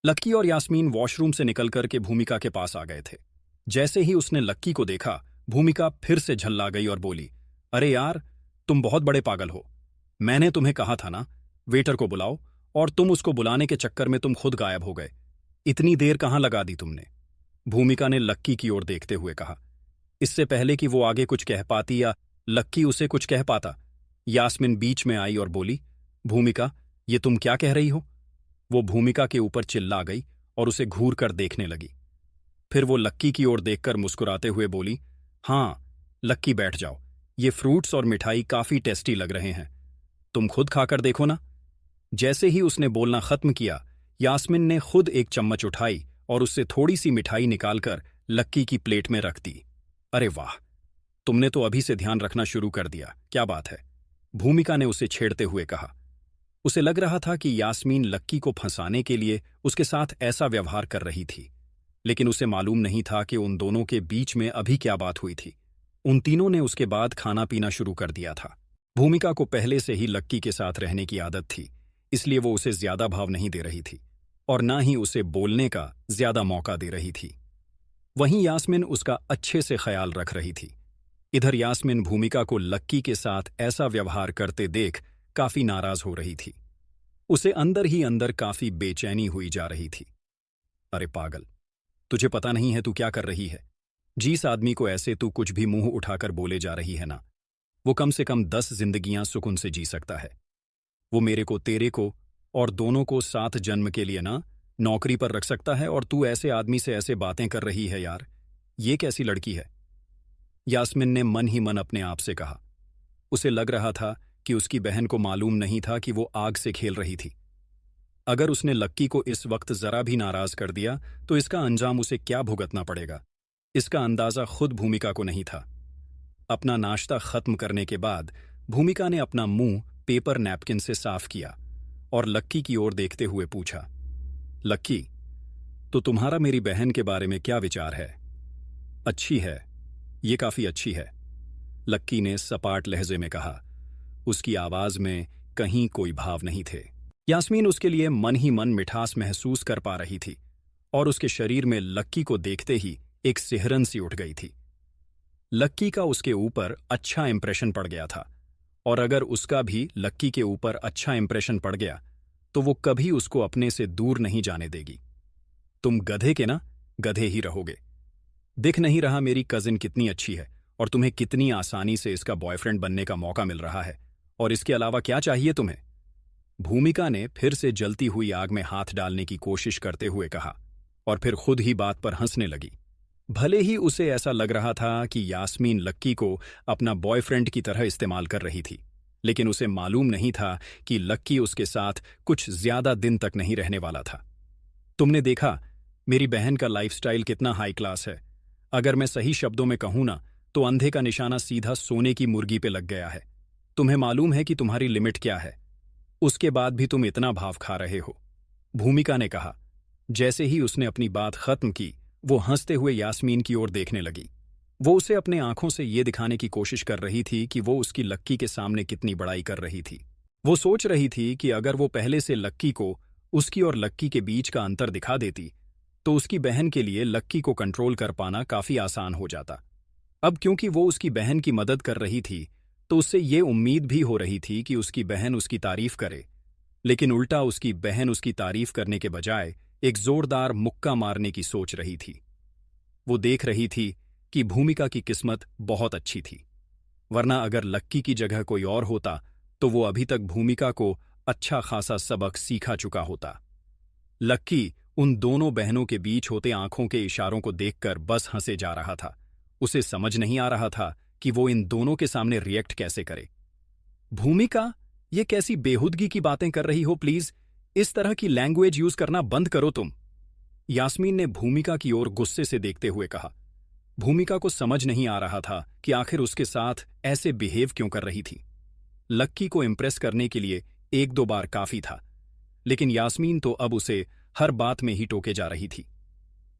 लक्की और यास्मीन वॉशरूम से निकलकर के भूमिका के पास आ गए थे। जैसे ही उसने लक्की को देखा, भूमिका फिर से झल्ला गई और बोली, अरे यार, तुम बहुत बड़े पागल हो। मैंने तुम्हें कहा था ना, वेटर को बुलाओ, और तुम उसको बुलाने के चक्कर में तुम खुद गायब हो गए। इतनी देर कहाँ लगा दी तुमने? भूमिका ने लक्की की ओर देखते हुए कहा। इससे पहले कि वो आगे कुछ कह पाती या लक्की उसे कुछ कह पाता, यास्मीन बीच में आई और बोली, भूमिका, ये तुम क्या कह रही हो? वो भूमिका के ऊपर चिल्ला गई और उसे घूर कर देखने लगी। फिर वो लक्की की ओर देखकर मुस्कुराते हुए बोली, हाँ लक्की, बैठ जाओ। ये फ्रूट्स और मिठाई काफी टेस्टी लग रहे हैं, तुम खुद खाकर देखो ना। जैसे ही उसने बोलना खत्म किया, यास्मीन ने खुद एक चम्मच उठाई और उससे थोड़ी सी मिठाई निकालकर लक्की की प्लेट में रख दी। अरे वाह, तुमने तो अभी से ध्यान रखना शुरू कर दिया, क्या बात है? भूमिका ने उसे छेड़ते हुए कहा। उसे लग रहा था कि यास्मीन लक्की को फंसाने के लिए उसके साथ ऐसा व्यवहार कर रही थी, लेकिन उसे मालूम नहीं था कि उन दोनों के बीच में अभी क्या बात हुई थी। उन तीनों ने उसके बाद खाना पीना शुरू कर दिया था। भूमिका को पहले से ही लक्की के साथ रहने की आदत थी, इसलिए वो उसे ज्यादा भाव नहीं दे रही थी और ना ही उसे बोलने का ज्यादा मौका दे रही थी। वहीं यास्मीन उसका अच्छे से ख्याल रख रही थी। इधर यास्मीन भूमिका को लक्की के साथ ऐसा व्यवहार करते देख काफी नाराज हो रही थी। उसे अंदर ही अंदर काफी बेचैनी हुई जा रही थी। अरे पागल, तुझे पता नहीं है तू क्या कर रही है? जिस आदमी को ऐसे तू कुछ भी मुंह उठाकर बोले जा रही है ना, वो कम से कम 10 जिंदगियां सुकून से जी सकता है। वो मेरे को, तेरे को और दोनों को 7 जन्म के लिए ना नौकरी पर रख सकता है, और तू ऐसे आदमी से ऐसे बातें कर रही है यार, ये कैसी लड़की है? यास्मीन ने मन ही मन अपने आप से कहा। उसे लग रहा था कि उसकी बहन को मालूम नहीं था कि वो आग से खेल रही थी। अगर उसने लक्की को इस वक्त जरा भी नाराज कर दिया तो इसका अंजाम उसे क्या भुगतना पड़ेगा, इसका अंदाजा खुद भूमिका को नहीं था। अपना नाश्ता खत्म करने के बाद भूमिका ने अपना मुंह पेपर नैपकिन से साफ किया और लक्की की ओर देखते हुए पूछा, लक्की, तो तुम्हारा मेरी बहन के बारे में क्या विचार है? अच्छी है, ये काफी अच्छी है, लक्की ने सपाट लहजे में कहा। उसकी आवाज में कहीं कोई भाव नहीं थे। यास्मीन उसके लिए मन ही मन मिठास महसूस कर पा रही थी और उसके शरीर में लक्की को देखते ही एक सिहरन सी उठ गई थी। लक्की का उसके ऊपर अच्छा इंप्रेशन पड़ गया था, और अगर उसका भी लक्की के ऊपर अच्छा इंप्रेशन पड़ गया तो वो कभी उसको अपने से दूर नहीं जाने देगी। तुम गधे के ना गधे ही रहोगे। दिख नहीं रहा मेरी कजिन कितनी अच्छी है और तुम्हें कितनी आसानी से इसका बॉयफ्रेंड बनने का मौका मिल रहा है, और इसके अलावा क्या चाहिए तुम्हें? भूमिका ने फिर से जलती हुई आग में हाथ डालने की कोशिश करते हुए कहा और फिर खुद ही बात पर हंसने लगी। भले ही उसे ऐसा लग रहा था कि यास्मीन लक्की को अपना बॉयफ्रेंड की तरह इस्तेमाल कर रही थी, लेकिन उसे मालूम नहीं था कि लक्की उसके साथ कुछ ज्यादा दिन तक नहीं रहने वाला था। तुमने देखा मेरी बहन का लाइफस्टाइल कितना हाई क्लास है। अगर मैं सही शब्दों में कहूं ना, तो अंधे का निशाना सीधा सोने की मुर्गी पे लग गया है। तुम्हें मालूम है कि तुम्हारी लिमिट क्या है, उसके बाद भी तुम इतना भाव खा रहे हो, भूमिका ने कहा। जैसे ही उसने अपनी बात खत्म की, वो हंसते हुए यास्मीन की ओर देखने लगी। वो उसे अपने आंखों से ये दिखाने की कोशिश कर रही थी कि वो उसकी लक्की के सामने कितनी बड़ाई कर रही थी। वो सोच रही थी कि अगर वो पहले से लक्की को उसकी और लक्की के बीच का अंतर दिखा देती तो उसकी बहन के लिए लक्की को कंट्रोल कर पाना काफी आसान हो जाता। अब क्योंकि वो उसकी बहन की मदद कर रही थी, तो उससे ये उम्मीद भी हो रही थी कि उसकी बहन उसकी तारीफ करे, लेकिन उल्टा उसकी बहन उसकी तारीफ करने के बजाय एक जोरदार मुक्का मारने की सोच रही थी। वो देख रही थी कि भूमिका की किस्मत बहुत अच्छी थी, वरना अगर लक्की की जगह कोई और होता तो वो अभी तक भूमिका को अच्छा खासा सबक सीखा चुका होता। लक्की उन दोनों बहनों के बीच होते आंखों के इशारों को देखकर बस हंसे जा रहा था। उसे समझ नहीं आ रहा था कि वो इन दोनों के सामने रिएक्ट कैसे करे। भूमिका, ये कैसी बेहुदगी की बातें कर रही हो? प्लीज इस तरह की लैंग्वेज यूज करना बंद करो तुम, यास्मीन ने भूमिका की ओर गुस्से से देखते हुए कहा। भूमिका को समझ नहीं आ रहा था कि आखिर उसके साथ ऐसे बिहेव क्यों कर रही थी। लक्की को इम्प्रेस करने के लिए 1-2 बार काफी था, लेकिन यास्मीन तो अब उसे हर बात में ही टोके जा रही थी।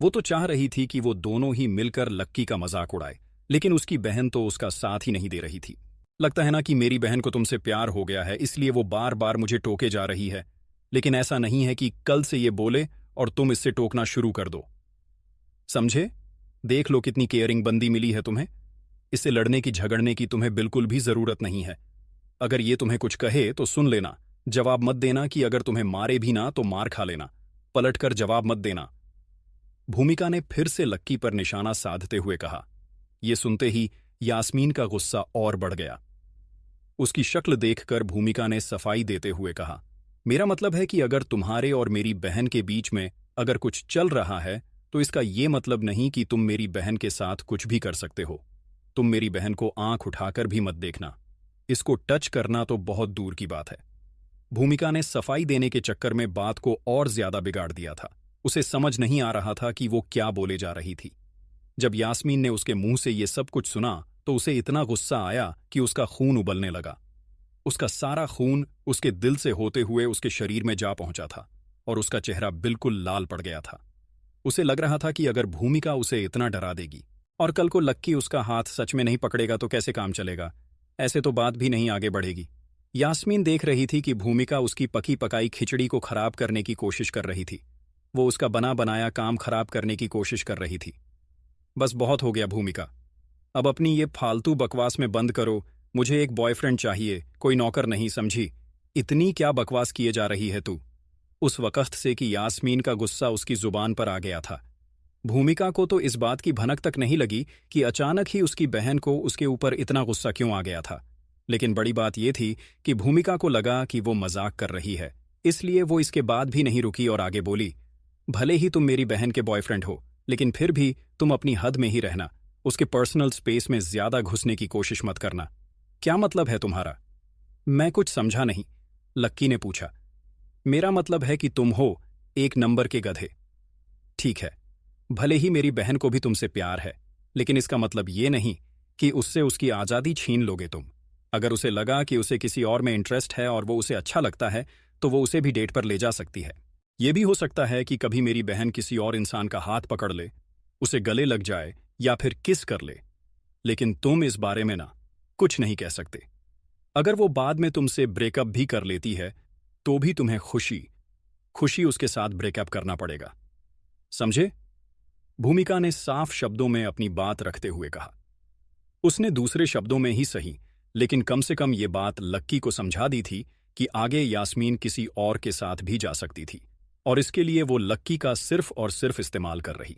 वो तो चाह रही थी कि वो दोनों ही मिलकर लक्की का मजाक उड़ाए, लेकिन उसकी बहन तो उसका साथ ही नहीं दे रही थी। लगता है ना कि मेरी बहन को तुमसे प्यार हो गया है, इसलिए वो बार बार मुझे टोके जा रही है, लेकिन ऐसा नहीं है कि कल से ये बोले और तुम इससे टोकना शुरू कर दो। समझे? देख लो कितनी केयरिंग बंदी मिली है तुम्हें। इससे लड़ने की झगड़ने की तुम्हें बिल्कुल भी जरूरत नहीं है। अगर ये तुम्हें कुछ कहे तो सुन लेना, जवाब मत देना कि अगर तुम्हें मारे भी ना तो मार खा लेना, पलटकर जवाब मत देना। भूमिका ने फिर से लक्की पर निशाना साधते हुए कहा। यह सुनते ही यास्मीन का गुस्सा और बढ़ गया। उसकी शक्ल देखकर भूमिका ने सफाई देते हुए कहा, मेरा मतलब है कि अगर तुम्हारे और मेरी बहन के बीच में अगर कुछ चल रहा है तो इसका ये मतलब नहीं कि तुम मेरी बहन के साथ कुछ भी कर सकते हो। तुम मेरी बहन को आंख उठाकर भी मत देखना, इसको टच करना तो बहुत दूर की बात है। भूमिका ने सफाई देने के चक्कर में बात को और ज्यादा बिगाड़ दिया था। उसे समझ नहीं आ रहा था कि वो क्या बोले जा रही थी। जब यास्मीन ने उसके मुंह से ये सब कुछ सुना तो उसे इतना गुस्सा आया कि उसका खून उबलने लगा। उसका सारा खून उसके दिल से होते हुए उसके शरीर में जा पहुंचा था और उसका चेहरा बिल्कुल लाल पड़ गया था। उसे लग रहा था कि अगर भूमिका उसे इतना डरा देगी और कल को लक्की उसका हाथ सच में नहीं पकड़ेगा तो कैसे काम चलेगा, ऐसे तो बात भी नहीं आगे बढ़ेगी। यास्मीन देख रही थी कि भूमिका उसकी पकी पकाई खिचड़ी को खराब करने की कोशिश कर रही थी। वो उसका बना बनाया काम खराब करने की कोशिश कर रही थी। बस बहुत हो गया भूमिका, अब अपनी ये फालतू बकवास में बंद करो। मुझे एक बॉयफ्रेंड चाहिए, कोई नौकर नहीं, समझी? इतनी क्या बकवास किए जा रही है तू? उस वक्त से कि यास्मीन का गुस्सा उसकी जुबान पर आ गया था। भूमिका को तो इस बात की भनक तक नहीं लगी कि अचानक ही उसकी बहन को उसके ऊपर इतना गुस्सा क्यों आ गया था। लेकिन बड़ी बात यह थी कि भूमिका को लगा कि वो मजाक कर रही है, इसलिए वो इसके बाद भी नहीं रुकी और आगे बोली, भले ही तुम मेरी बहन के बॉयफ्रेंड हो, लेकिन फिर भी तुम अपनी हद में ही रहना। उसके पर्सनल स्पेस में ज्यादा घुसने की कोशिश मत करना। क्या मतलब है तुम्हारा? मैं कुछ समझा नहीं, लक्की ने पूछा। मेरा मतलब है कि तुम हो एक नंबर के गधे। ठीक है, भले ही मेरी बहन को भी तुमसे प्यार है, लेकिन इसका मतलब ये नहीं कि उससे उसकी आज़ादी छीन लोगे तुम। अगर उसे लगा कि उसे किसी और में इंटरेस्ट है और वो उसे अच्छा लगता है तो वो उसे भी डेट पर ले जा सकती है। ये भी हो सकता है कि कभी मेरी बहन किसी और इंसान का हाथ पकड़ ले, उसे गले लग जाए या फिर किस कर ले, लेकिन तुम इस बारे में ना कुछ नहीं कह सकते। अगर वो बाद में तुमसे ब्रेकअप भी कर लेती है तो भी तुम्हें खुशी उसके साथ ब्रेकअप करना पड़ेगा, समझे? भूमिका ने साफ शब्दों में अपनी बात रखते हुए कहा। उसने दूसरे शब्दों में ही सही, लेकिन कम से कम ये बात लक्की को समझा दी थी कि आगे यास्मीन किसी और के साथ भी जा सकती थी और इसके लिए वो लक्की का सिर्फ और सिर्फ इस्तेमाल कर रही।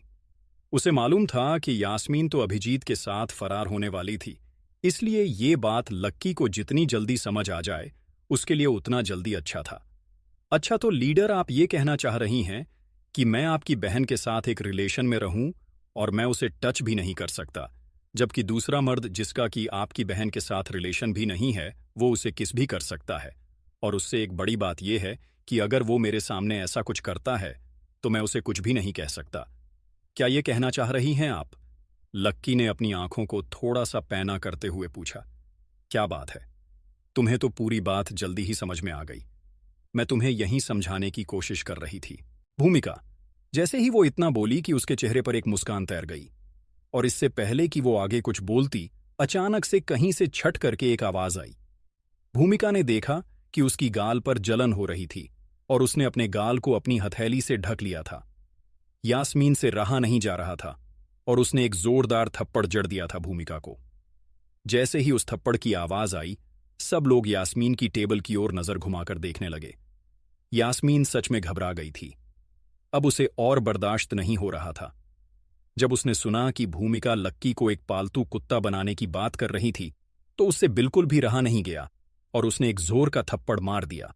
उसे मालूम था कि यास्मीन तो अभिजीत के साथ फरार होने वाली थी, इसलिए ये बात लक्की को जितनी जल्दी समझ आ जाए उसके लिए उतना जल्दी अच्छा था। अच्छा, तो लीडर, आप ये कहना चाह रही हैं कि मैं आपकी बहन के साथ एक रिलेशन में रहूं और मैं उसे टच भी नहीं कर सकता, जबकि दूसरा मर्द जिसका कि आपकी बहन के साथ रिलेशन भी नहीं है वो उसे किस भी कर सकता है। और उससे एक बड़ी बात यह है कि अगर वो मेरे सामने ऐसा कुछ करता है तो मैं उसे कुछ भी नहीं कह सकता। क्या ये कहना चाह रही हैं आप? लक्की ने अपनी आंखों को थोड़ा सा पैना करते हुए पूछा। क्या बात है, तुम्हें तो पूरी बात जल्दी ही समझ में आ गई। मैं तुम्हें यहीं समझाने की कोशिश कर रही थी। भूमिका, जैसे ही वो इतना बोली कि उसके चेहरे पर एक मुस्कान तैर गई और इससे पहले कि वो आगे कुछ बोलती, अचानक से कहीं से छट करके एक आवाज आई। भूमिका ने देखा कि उसकी गाल पर जलन हो रही थी और उसने अपने गाल को अपनी हथेली से ढक लिया था। यास्मीन से रहा नहीं जा रहा था और उसने एक जोरदार थप्पड़ जड़ दिया था भूमिका को। जैसे ही उस थप्पड़ की आवाज आई, सब लोग यास्मीन की टेबल की ओर नजर घुमाकर देखने लगे। यास्मीन सच में घबरा गई थी। अब उसे और बर्दाश्त नहीं हो रहा था। जब उसने सुना कि भूमिका लक्की को एक पालतू कुत्ता बनाने की बात कर रही थी तो उससे बिल्कुल भी रहा नहीं गया और उसने एक जोर का थप्पड़ मार दिया।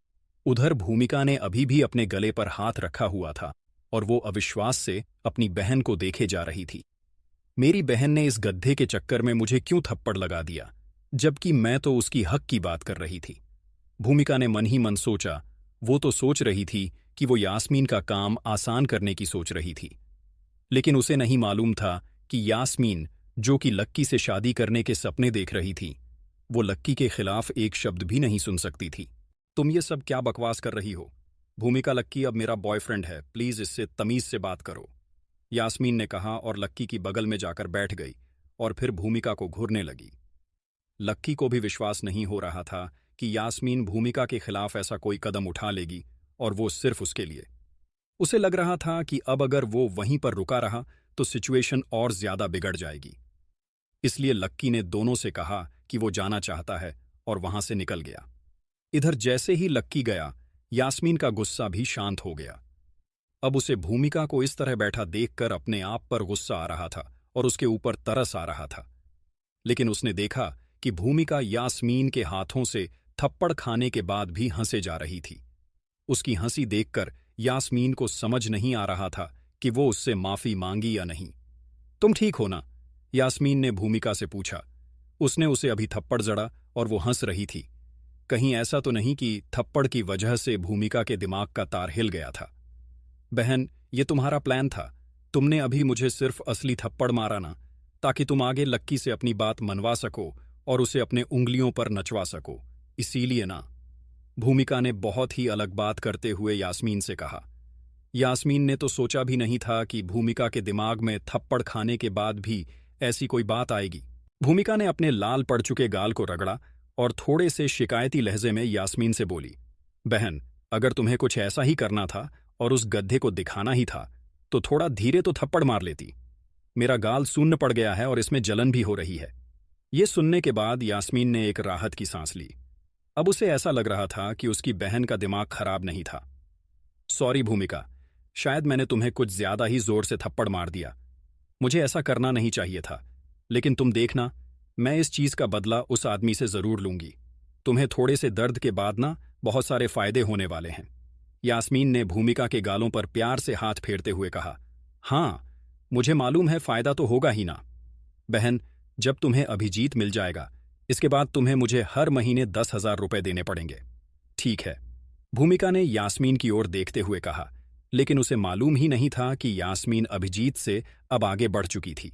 उधर भूमिका ने अभी भी अपने गले पर हाथ रखा हुआ था और वो अविश्वास से अपनी बहन को देखे जा रही थी। मेरी बहन ने इस गड्ढे के चक्कर में मुझे क्यों थप्पड़ लगा दिया, जबकि मैं तो उसकी हक की बात कर रही थी। भूमिका ने मन ही मन सोचा। वो तो सोच रही थी कि वो यास्मीन का काम आसान करने की सोच रही थी, लेकिन उसे नहीं मालूम था कि यास्मीन, जो कि लक्की से शादी करने के सपने देख रही थी, वो लक्की के खिलाफ एक शब्द भी नहीं सुन सकती थी। तुम ये सब क्या बकवास कर रही हो? भूमिका, लक्की अब मेरा बॉयफ्रेंड है, प्लीज इससे तमीज से बात करो, यास्मीन ने कहा और लक्की की बगल में जाकर बैठ गई और फिर भूमिका को घूरने लगी। लक्की को भी विश्वास नहीं हो रहा था कि यास्मीन भूमिका के खिलाफ ऐसा कोई कदम उठा लेगी और वो सिर्फ उसके लिए। उसे लग रहा था कि अब अगर वो वहीं पर रुका रहा तो सिचुएशन और ज्यादा बिगड़ जाएगी। इसलिए लक्की ने दोनों से कहा कि वो जाना चाहता है और वहां से निकल गया। इधर जैसे ही लक्की गया, यास्मीन का गुस्सा भी शांत हो गया। अब उसे भूमिका को इस तरह बैठा देखकर अपने आप पर गुस्सा आ रहा था और उसके ऊपर तरस आ रहा था। लेकिन उसने देखा कि भूमिका यास्मीन के हाथों से थप्पड़ खाने के बाद भी हंसे जा रही थी। उसकी हंसी देखकर यास्मीन को समझ नहीं आ रहा था कि वो उससे माफी मांगी या नहीं। तुम ठीक हो ना? यास्मीन ने भूमिका से पूछा। उसने उसे अभी थप्पड़ जड़ा और वो हंस रही थी। कहीं ऐसा तो नहीं कि थप्पड़ की वजह से भूमिका के दिमाग का तार हिल गया था? बहन, ये तुम्हारा प्लान था। तुमने अभी मुझे सिर्फ असली थप्पड़ मारा ना, ताकि तुम आगे लक्की से अपनी बात मनवा सको और उसे अपने उंगलियों पर नचवा सको, इसीलिए ना? भूमिका ने बहुत ही अलग बात करते हुए यास्मीन से कहा। यास्मीन ने तो सोचा भी नहीं था कि भूमिका के दिमाग में थप्पड़ खाने के बाद भी ऐसी कोई बात आएगी। भूमिका ने अपने लाल पड़ चुके गाल को रगड़ा और थोड़े से शिकायती लहजे में यास्मीन से बोली, बहन, अगर तुम्हें कुछ ऐसा ही करना था और उस गड्ढे को दिखाना ही था तो थोड़ा धीरे तो थप्पड़ मार लेती। मेरा गाल सून्न पड़ गया है और इसमें जलन भी हो रही है। ये सुनने के बाद यास्मीन ने एक राहत की सांस ली। अब उसे ऐसा लग रहा था कि उसकी बहन का दिमाग खराब नहीं था। सॉरी भूमिका, शायद मैंने तुम्हें कुछ ज्यादा ही जोर से थप्पड़ मार दिया। मुझे ऐसा करना नहीं चाहिए था। लेकिन तुम देखना, मैं इस चीज का बदला उस आदमी से जरूर लूंगी। तुम्हें थोड़े से दर्द के बाद ना बहुत सारे फायदे होने वाले हैं। यास्मीन ने भूमिका के गालों पर प्यार से हाथ फेरते हुए कहा। हाँ, मुझे मालूम है फायदा तो होगा ही ना। बहन, जब तुम्हें अभिजीत मिल जाएगा, इसके बाद तुम्हें मुझे हर महीने 10,000 रुपए देने पड़ेंगे। ठीक है, भूमिका ने यास्मीन की ओर देखते हुए कहा। लेकिन उसे मालूम ही नहीं था कि यास्मीन अभिजीत से अब आगे बढ़ चुकी थी।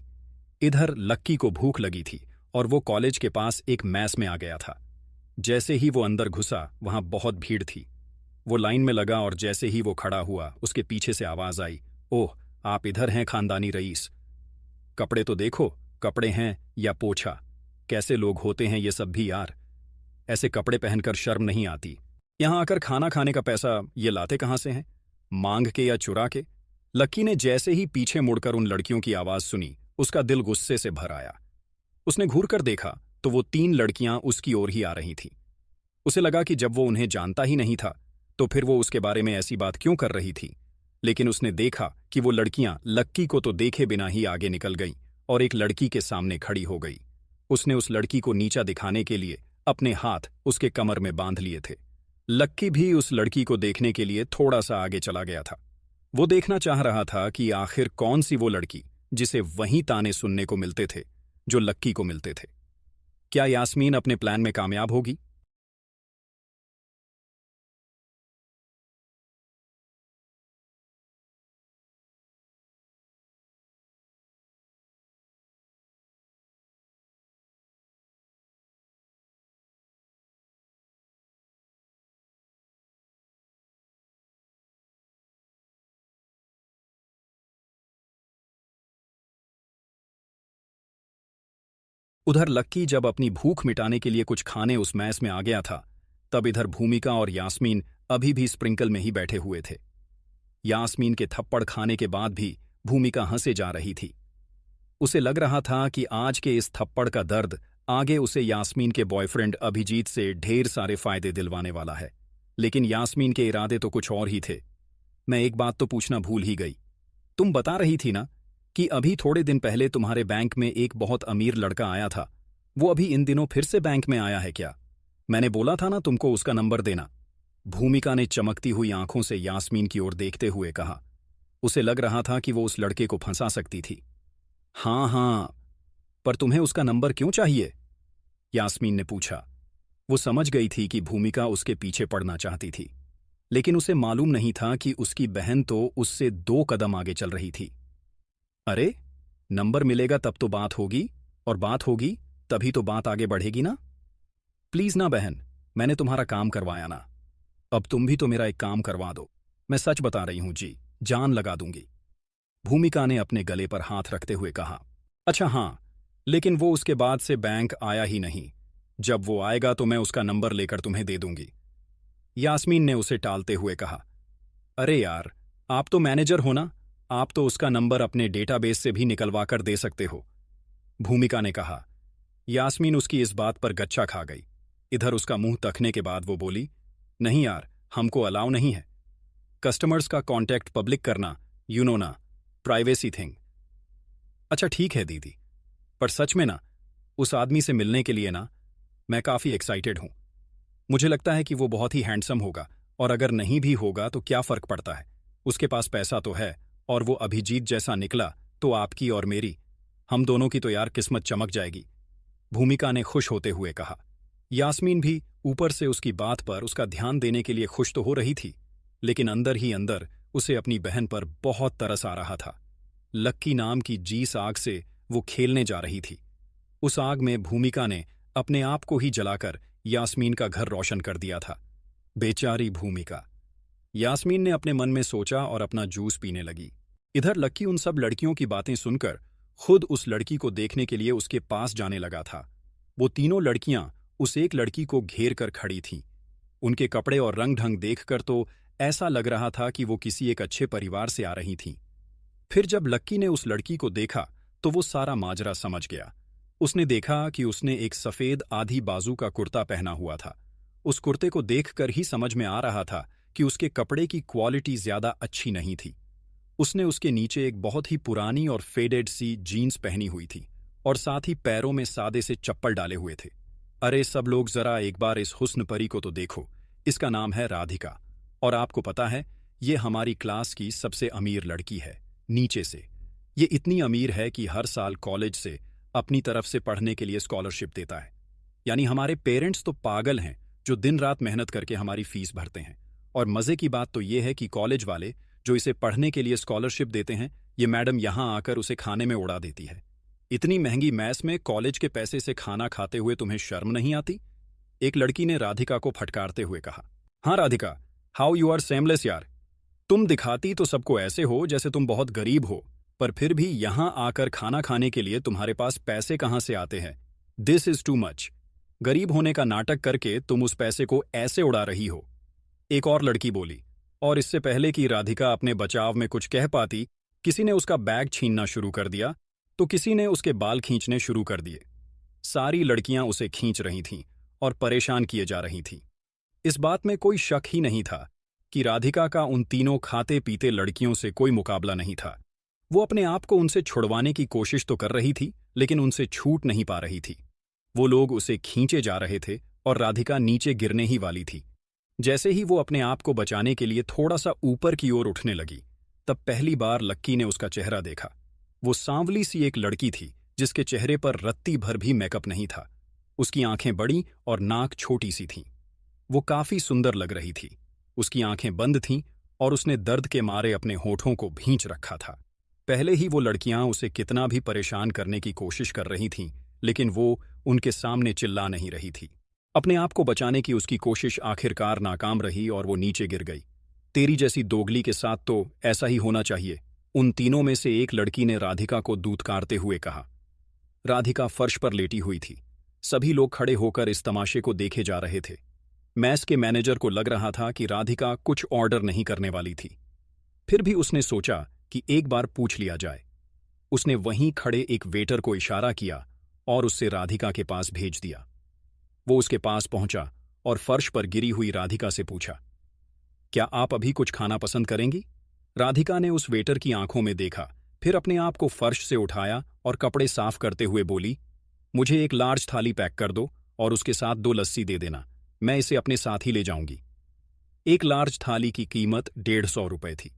इधर लक्की को भूख लगी थी और वो कॉलेज के पास एक मैस में आ गया था। जैसे ही वो अंदर घुसा, वहां बहुत भीड़ थी। वो लाइन में लगा और जैसे ही वो खड़ा हुआ, उसके पीछे से आवाज आई, ओह, आप इधर हैं खानदानी रईस। कपड़े तो देखो, कपड़े हैं या पोछा। कैसे लोग होते हैं ये सब भी यार। ऐसे कपड़े पहनकर शर्म नहीं आती। यहां आकर खाना खाने का पैसा ये लाते कहां से हैं? मांग के या चुरा के? लक्की ने जैसे ही पीछे मुड़कर उन लड़कियों की आवाज सुनी, उसका दिल गुस्से से भर आया। उसने घूर कर देखा तो वो 3 लड़कियां उसकी ओर ही आ रही थीं। उसे लगा कि जब वो उन्हें जानता ही नहीं था तो फिर वो उसके बारे में ऐसी बात क्यों कर रही थी। लेकिन उसने देखा कि वो लड़कियां लक्की को तो देखे बिना ही आगे निकल गईं और एक लड़की के सामने खड़ी हो गई। उसने उस लड़की को नीचा दिखाने के लिए अपने हाथ उसके कमर में बांध लिए थे। लक्की भी उस लड़की को देखने के लिए थोड़ा सा आगे चला गया था। वो देखना चाह रहा था कि आखिर कौन सी वो लड़की जिसे वहीं ताने सुनने को मिलते थे जो लक्की को मिलते थे। क्या यास्मीन अपने प्लान में कामयाब होगी? उधर लक्की जब अपनी भूख मिटाने के लिए कुछ खाने उस मैस में आ गया था, तब इधर भूमिका और यास्मीन अभी भी स्प्रिंकल में ही बैठे हुए थे। यास्मीन के थप्पड़ खाने के बाद भी भूमिका हंसे जा रही थी। उसे लग रहा था कि आज के इस थप्पड़ का दर्द आगे उसे यास्मीन के बॉयफ्रेंड अभिजीत से ढेर सारे फायदे दिलवाने वाला है। लेकिन यास्मीन के इरादे तो कुछ और ही थे। मैं एक बात तो पूछना भूल ही गई। तुम बता रही थी ना कि अभी थोड़े दिन पहले तुम्हारे बैंक में एक बहुत अमीर लड़का आया था। वो अभी इन दिनों फिर से बैंक में आया है क्या? मैंने बोला था ना तुमको उसका नंबर देना। भूमिका ने चमकती हुई आंखों से यास्मीन की ओर देखते हुए कहा। उसे लग रहा था कि वो उस लड़के को फंसा सकती थी। हाँ हाँ, पर तुम्हें उसका नंबर क्यों चाहिए? यास्मीन ने पूछा। वो समझ गई थी कि भूमिका उसके पीछे पड़ना चाहती थी, लेकिन उसे मालूम नहीं था कि उसकी बहन तो उससे 2 कदम आगे चल रही थी। अरे, नंबर मिलेगा तब तो बात होगी, और बात होगी तभी तो बात आगे बढ़ेगी ना। प्लीज ना बहन, मैंने तुम्हारा काम करवाया ना, अब तुम भी तो मेरा एक काम करवा दो। मैं सच बता रही हूं जी, जान लगा दूंगी। भूमिका ने अपने गले पर हाथ रखते हुए कहा। अच्छा हाँ, लेकिन वो उसके बाद से बैंक आया ही नहीं। जब वो आएगा तो मैं उसका नंबर लेकर तुम्हें दे दूंगी। यास्मीन ने उसे टालते हुए कहा। अरे यार, आप तो मैनेजर हो ना, आप तो उसका नंबर अपने डेटाबेस से भी निकलवा कर दे सकते हो, भूमिका ने कहा। यास्मीन उसकी इस बात पर गच्चा खा गई। इधर उसका मुंह तकने के बाद वो बोली, नहीं यार, हमको अलाउ नहीं है। कस्टमर्स का कॉन्टैक्ट पब्लिक करना, यू नो ना, प्राइवेसी थिंग। अच्छा ठीक है दीदी, पर सच में ना, उस आदमी से मिलने के लिए ना मैं काफी एक्साइटेड हूं। मुझे लगता है कि वो बहुत ही हैंडसम होगा, और अगर नहीं भी होगा तो क्या फर्क पड़ता है, उसके पास पैसा तो है, और वो अभिजीत जैसा निकला तो आपकी और मेरी, हम दोनों की तो यार किस्मत चमक जाएगी, भूमिका ने खुश होते हुए कहा। यास्मीन भी ऊपर से उसकी बात पर उसका ध्यान देने के लिए खुश तो हो रही थी, लेकिन अंदर ही अंदर उसे अपनी बहन पर बहुत तरस आ रहा था। लक्की नाम की जीस आग से वो खेलने जा रही थी। उस आग में भूमिका ने अपने आप को ही जलाकर यास्मीन का घर रोशन कर दिया था। बेचारी भूमिका, यास्मीन ने अपने मन में सोचा और अपना जूस पीने लगी। इधर लक्की उन सब लड़कियों की बातें सुनकर खुद उस लड़की को देखने के लिए उसके पास जाने लगा था। वो तीनों लड़कियां उस एक लड़की को घेर कर खड़ी थीं। उनके कपड़े और रंग ढंग देखकर तो ऐसा लग रहा था कि वो किसी एक अच्छे परिवार से आ रही थीं। फिर जब लक्की ने उस लड़की को देखा तो वो सारा माजरा समझ गया। उसने देखा कि उसने एक सफेद आधी बाजू का कुर्ता पहना हुआ था। उस कुर्ते को देखकर ही समझ में आ रहा था कि उसके कपड़े की क्वालिटी ज्यादा अच्छी नहीं थी। उसने उसके नीचे एक बहुत ही पुरानी और फेडेड सी जीन्स पहनी हुई थी, और साथ ही पैरों में सादे से चप्पल डाले हुए थे। अरे सब लोग जरा एक बार इस हुस्न परी को तो देखो, इसका नाम है राधिका, और आपको पता है ये हमारी क्लास की सबसे अमीर लड़की है। नीचे से ये इतनी अमीर है कि हर साल कॉलेज से अपनी तरफ से पढ़ने के लिए स्कॉलरशिप देता है। यानी हमारे पेरेंट्स तो पागल हैं जो दिन रात मेहनत करके हमारी फीस भरते हैं। और मजे की बात तो ये है कि कॉलेज वाले जो इसे पढ़ने के लिए स्कॉलरशिप देते हैं, ये मैडम यहां आकर उसे खाने में उड़ा देती है। इतनी महंगी मैस में कॉलेज के पैसे से खाना खाते हुए तुम्हें शर्म नहीं आती? एक लड़की ने राधिका को फटकारते हुए कहा। हाँ Radhika, how you are seamless यार। तुम दिखाती तो सबको ऐसे हो जैसे तुम बहुत गरीब हो, पर फिर भी यहां आकर खाना खाने के लिए तुम्हारे पास पैसे कहां से आते हैं? This is too much. गरीब होने का नाटक करके तुम उस पैसे को ऐसे उड़ा रही हो, एक और लड़की बोली। और इससे पहले कि राधिका अपने बचाव में कुछ कह पाती, किसी ने उसका बैग छीनना शुरू कर दिया, तो किसी ने उसके बाल खींचने शुरू कर दिए। सारी लड़कियां उसे खींच रही थीं और परेशान किए जा रही थीं। इस बात में कोई शक ही नहीं था कि राधिका का उन तीनों खाते पीते लड़कियों से कोई मुकाबला नहीं था। वो अपने आप को उनसे छुड़वाने की कोशिश तो कर रही थी, लेकिन उनसे छूट नहीं पा रही थी। वो लोग उसे खींचे जा रहे थे और राधिका नीचे गिरने ही वाली थी। जैसे ही वो अपने आप को बचाने के लिए थोड़ा सा ऊपर की ओर उठने लगी, तब पहली बार लक्की ने उसका चेहरा देखा। वो सांवली सी एक लड़की थी जिसके चेहरे पर रत्ती भर भी मेकअप नहीं था। उसकी आंखें बड़ी और नाक छोटी सी थीं। वो काफी सुंदर लग रही थी। उसकी आंखें बंद थीं और उसने दर्द के मारे अपने होठों को भींच रखा था। पहले ही वो लड़कियां उसे कितना भी परेशान करने की कोशिश कर रही थीं, लेकिन वो उनके सामने चिल्ला नहीं रही थी। अपने आप को बचाने की उसकी कोशिश आखिरकार नाकाम रही और वो नीचे गिर गई। तेरी जैसी दोगली के साथ तो ऐसा ही होना चाहिए, उन तीनों में से एक लड़की ने राधिका को दूत्कारते हुए कहा। राधिका फर्श पर लेटी हुई थी। सभी लोग खड़े होकर इस तमाशे को देखे जा रहे थे। मैस के मैनेजर को लग रहा था कि राधिका कुछ ऑर्डर नहीं करने वाली थी। फिर भी उसने सोचा कि एक बार पूछ लिया जाए। उसने वहीं खड़े एक वेटर को इशारा किया और उससे राधिका के पास भेज दिया। वो उसके पास पहुंचा और फर्श पर गिरी हुई राधिका से पूछा, क्या आप अभी कुछ खाना पसंद करेंगी? राधिका ने उस वेटर की आंखों में देखा, फिर अपने आप को फर्श से उठाया और कपड़े साफ करते हुए बोली, मुझे एक लार्ज थाली पैक कर दो और उसके साथ 2 लस्सी दे देना, मैं इसे अपने साथ ही ले जाऊंगी। एक लार्ज थाली की कीमत 150 रुपए थी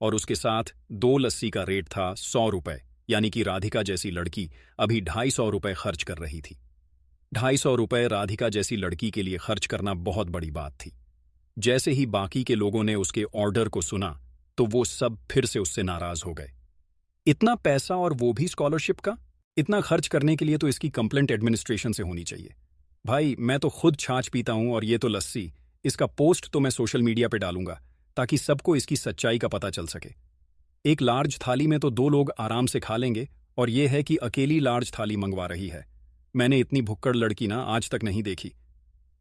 और उसके साथ 2 लस्सी का रेट था 100 रुपए, यानी कि राधिका जैसी लड़की अभी 250 रुपए खर्च कर रही थी। 250 रुपए राधिका जैसी लड़की के लिए खर्च करना बहुत बड़ी बात थी। जैसे ही बाकी के लोगों ने उसके ऑर्डर को सुना तो वो सब फिर से उससे नाराज हो गए। इतना पैसा और वो भी स्कॉलरशिप का? इतना खर्च करने के लिए तो इसकी कंप्लेंट एडमिनिस्ट्रेशन से होनी चाहिए। भाई मैं तो खुद छाछ पीता हूं और ये तो लस्सी, इसका पोस्ट तो मैं सोशल मीडिया पे डालूंगा ताकि सबको इसकी सच्चाई का पता चल सके। एक लार्ज थाली में तो 2 लोग आराम से खा लेंगे और ये है कि अकेली लार्ज थाली मंगवा रही है। मैंने इतनी भुक्कड़ लड़की ना आज तक नहीं देखी।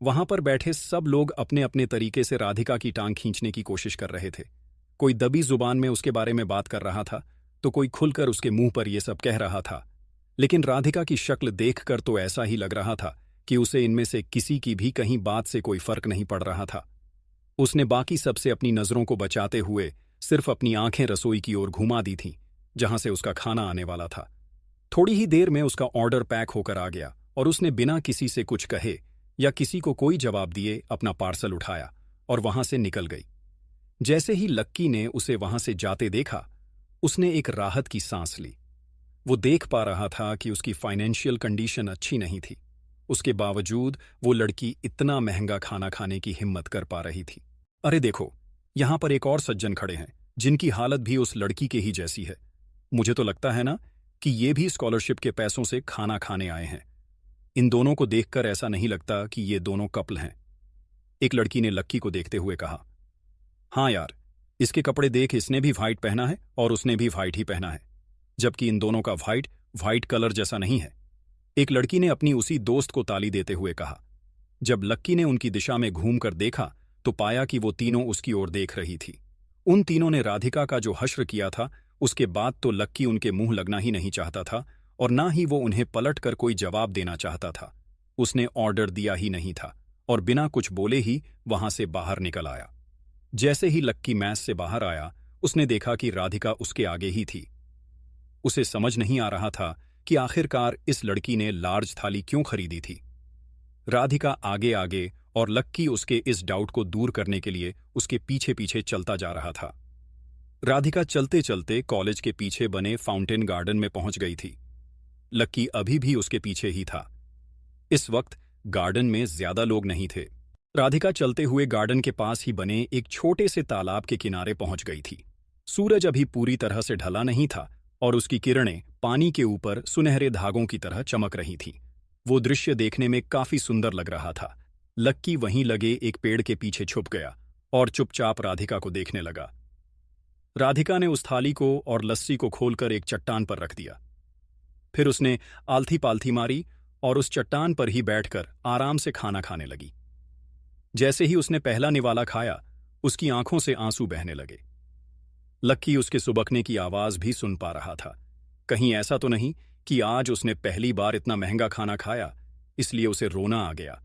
वहां पर बैठे सब लोग अपने अपने तरीके से राधिका की टांग खींचने की कोशिश कर रहे थे। कोई दबी जुबान में उसके बारे में बात कर रहा था, तो कोई खुलकर उसके मुंह पर यह सब कह रहा था। लेकिन राधिका की शक्ल देखकर तो ऐसा ही लग रहा था कि उसे इनमें से किसी की भी कहीं बात से कोई फर्क नहीं पड़ रहा था। उसने बाकी सबसे अपनी नजरों को बचाते हुए सिर्फ अपनी आंखें रसोई की ओर घुमा दी थीं, जहां से उसका खाना आने वाला था। थोड़ी ही देर में उसका ऑर्डर पैक होकर आ गया और उसने बिना किसी से कुछ कहे या किसी को कोई जवाब दिए अपना पार्सल उठाया और वहां से निकल गई। जैसे ही लक्की ने उसे वहां से जाते देखा, उसने एक राहत की सांस ली। वो देख पा रहा था कि उसकी फाइनेंशियल कंडीशन अच्छी नहीं थी। उसके बावजूद वो लड़की इतना महंगा खाना खाने की हिम्मत कर पा रही थी। अरे देखो, यहां पर एक और सज्जन खड़े हैं जिनकी हालत भी उस लड़की के ही जैसी है। मुझे तो लगता है ना कि ये भी स्कॉलरशिप के पैसों से खाना खाने आए हैं। इन दोनों को देखकर ऐसा नहीं लगता कि ये दोनों कपल हैं। एक लड़की ने लक्की को देखते हुए कहा, हाँ यार, इसके कपड़े देख, इसने भी व्हाइट पहना है और उसने भी व्हाइट ही पहना है, जबकि इन दोनों का व्हाइट कलर जैसा नहीं है। एक लड़की ने अपनी उसी दोस्त को ताली देते हुए कहा। जब लक्की ने उनकी दिशा में घूमकर देखा तो पाया कि वो तीनों उसकी ओर देख रही थी। उन तीनों ने राधिका का जो हश्र किया था, उसके बाद तो लक्की उनके मुंह लगना ही नहीं चाहता था और ना ही वो उन्हें पलटकर कोई जवाब देना चाहता था। उसने ऑर्डर दिया ही नहीं था और बिना कुछ बोले ही वहां से बाहर निकल आया। जैसे ही लक्की मैस से बाहर आया, उसने देखा कि राधिका उसके आगे ही थी। उसे समझ नहीं आ रहा था कि आखिरकार इस लड़की ने लार्ज थाली क्यों खरीदी थी। राधिका आगे आगे और लक्की उसके इस डाउट को दूर करने के लिए उसके पीछे पीछे चलता जा रहा था। राधिका चलते चलते कॉलेज के पीछे बने फाउंटेन गार्डन में पहुंच गई थी। लक्की अभी भी उसके पीछे ही था। इस वक्त गार्डन में ज्यादा लोग नहीं थे। राधिका चलते हुए गार्डन के पास ही बने एक छोटे से तालाब के किनारे पहुंच गई थी। सूरज अभी पूरी तरह से ढला नहीं था और उसकी किरणें पानी के ऊपर सुनहरे धागों की तरह चमक रही थीं। वो दृश्य देखने में काफी सुंदर लग रहा था। लक्की वहीं लगे एक पेड़ के पीछे छुप गया और चुपचाप राधिका को देखने लगा। राधिका ने उस थाली को और लस्सी को खोलकर एक चट्टान पर रख दिया। फिर उसने आलथी पालथी मारी और उस चट्टान पर ही बैठकर आराम से खाना खाने लगी। जैसे ही उसने पहला निवाला खाया, उसकी आंखों से आंसू बहने लगे। लक्की उसके सुबकने की आवाज भी सुन पा रहा था। कहीं ऐसा तो नहीं कि आज उसने पहली बार इतना महंगा खाना खाया, इसलिए उसे रोना आ गया।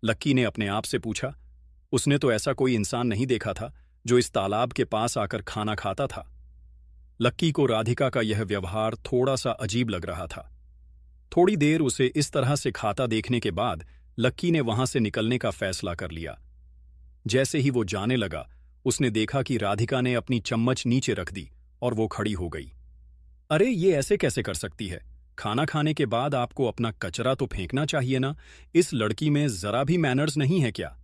लक्की ने अपने आप से पूछा, उसने तो ऐसा कोई इंसान नहीं देखा था जो इस तालाब के पास आकर खाना खाता था। लक्की को राधिका का यह व्यवहार थोड़ा सा अजीब लग रहा था। थोड़ी देर उसे इस तरह से खाता देखने के बाद लक्की ने वहां से निकलने का फैसला कर लिया। जैसे ही वो जाने लगा, उसने देखा कि राधिका ने अपनी चम्मच नीचे रख दी और वो खड़ी हो गई। अरे, ये ऐसे कैसे कर सकती है? खाना खाने के बाद आपको अपना कचरा तो फेंकना चाहिए ना। इस लड़की में जरा भी मैनर्स नहीं है क्या?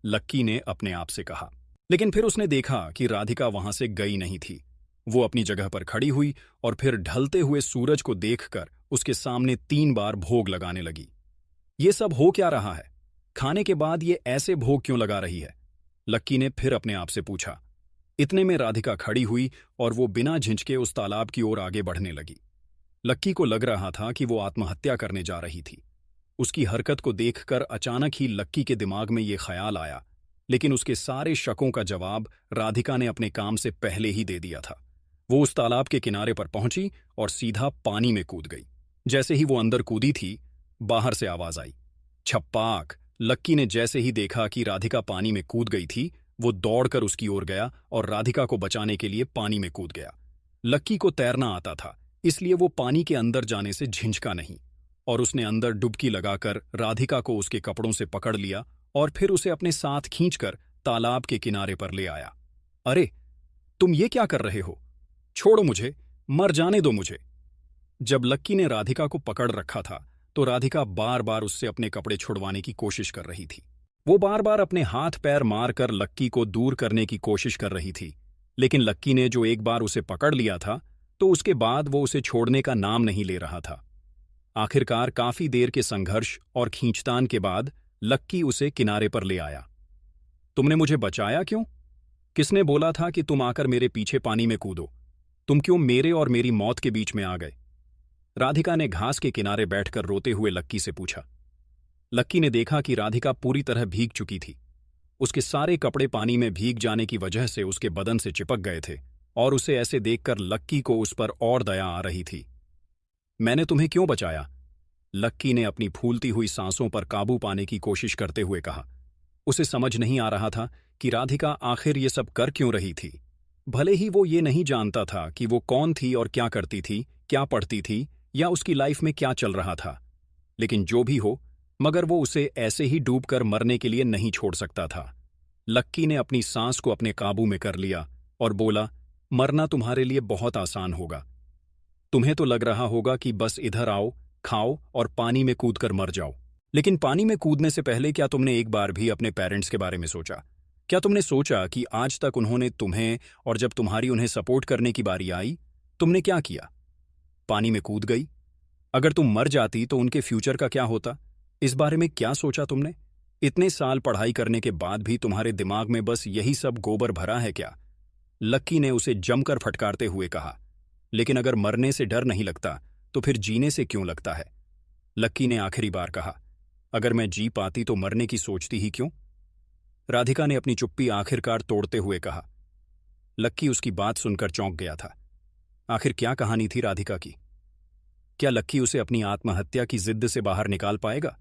लक्की ने अपने आप से कहा। लेकिन फिर उसने देखा कि राधिका वहां से गई नहीं थी। वो अपनी जगह पर खड़ी हुई और फिर ढलते हुए सूरज को देखकर उसके सामने 3 बार भोग लगाने लगी। ये सब हो क्या रहा है? खाने के बाद ये ऐसे भोग क्यों लगा रही है? लक्की ने फिर अपने आप से पूछा। इतने में राधिका खड़ी हुई और वो बिना झिझके उस तालाब की ओर आगे बढ़ने लगी। लक्की को लग रहा था कि वो आत्महत्या करने जा रही थी। उसकी हरकत को देखकर अचानक ही लक्की के दिमाग में ये ख्याल आया, लेकिन उसके सारे शकों का जवाब राधिका ने अपने काम से पहले ही दे दिया था। वो उस तालाब के किनारे पर पहुंची और सीधा पानी में कूद गई। जैसे ही वो अंदर कूदी थी, बाहर से आवाज आई, छप्पाक। लक्की ने जैसे ही देखा कि राधिका पानी में कूद गई थी, वो दौड़कर उसकी ओर गया और राधिका को बचाने के लिए पानी में कूद गया। लक्की को तैरना आता था, इसलिए वो पानी के अंदर जाने से झिझका नहीं और उसने अंदर डुबकी लगाकर राधिका को उसके कपड़ों से पकड़ लिया और फिर उसे अपने साथ खींचकर तालाब के किनारे पर ले आया। अरे, तुम ये क्या कर रहे हो? छोड़ो मुझे, मर जाने दो मुझे। जब लक्की ने राधिका को पकड़ रखा था तो राधिका बार बार उससे अपने कपड़े छुड़वाने की कोशिश कर रही थी। वो बार बार अपने हाथ पैर मारकर लक्की को दूर करने की कोशिश कर रही थी, लेकिन लक्की ने जो एक बार उसे पकड़ लिया था तो उसके बाद वो उसे छोड़ने का नाम नहीं ले रहा था। आखिरकार काफी देर के संघर्ष और खींचतान के बाद लक्की उसे किनारे पर ले आया। तुमने मुझे बचाया क्यों? किसने बोला था कि तुम आकर मेरे पीछे पानी में कूदो? तुम क्यों मेरे और मेरी मौत के बीच में आ गए? राधिका ने घास के किनारे बैठकर रोते हुए लक्की से पूछा। लक्की ने देखा कि राधिका पूरी तरह भीग चुकी थी। उसके सारे कपड़े पानी में भीग जाने की वजह से उसके बदन से चिपक गए थे और उसे ऐसे देखकर लक्की को उस पर और दया आ रही थी। मैंने तुम्हें क्यों बचाया? लक्की ने अपनी फूलती हुई सांसों पर काबू पाने की कोशिश करते हुए कहा। उसे समझ नहीं आ रहा था कि राधिका आखिर ये सब कर क्यों रही थी। भले ही वो ये नहीं जानता था कि वो कौन थी और क्या करती थी, क्या पढ़ती थी या उसकी लाइफ में क्या चल रहा था, लेकिन जो भी हो, मगर वो उसे ऐसे ही डूबकर मरने के लिए नहीं छोड़ सकता था। लक्की ने अपनी सांस को अपने काबू में कर लिया और बोला, मरना तुम्हारे लिए बहुत आसान होगा। तुम्हें तो लग रहा होगा कि बस इधर आओ, खाओ और पानी में कूदकर मर जाओ। लेकिन पानी में कूदने से पहले क्या तुमने एक बार भी अपने पेरेंट्स के बारे में सोचा? क्या तुमने सोचा कि आज तक उन्होंने तुम्हें, और जब तुम्हारी उन्हें सपोर्ट करने की बारी आई, तुमने क्या किया? पानी में कूद गई। अगर तुम मर जाती तो उनके फ्यूचर का क्या होता? इस बारे में क्या सोचा तुमने? इतने साल पढ़ाई करने के बाद भी तुम्हारे दिमाग में बस यही सब गोबर भरा है क्या? लक्की ने उसे जमकर फटकारते हुए कहा। लेकिन अगर मरने से डर नहीं लगता तो फिर जीने से क्यों लगता है? लक्की ने आखिरी बार कहा। अगर मैं जी पाती तो मरने की सोचती ही क्यों? राधिका ने अपनी चुप्पी आखिरकार तोड़ते हुए कहा। लक्की उसकी बात सुनकर चौंक गया था। आखिर क्या कहानी थी राधिका की? क्या लक्की उसे अपनी आत्महत्या की जिद से बाहर निकाल पाएगा?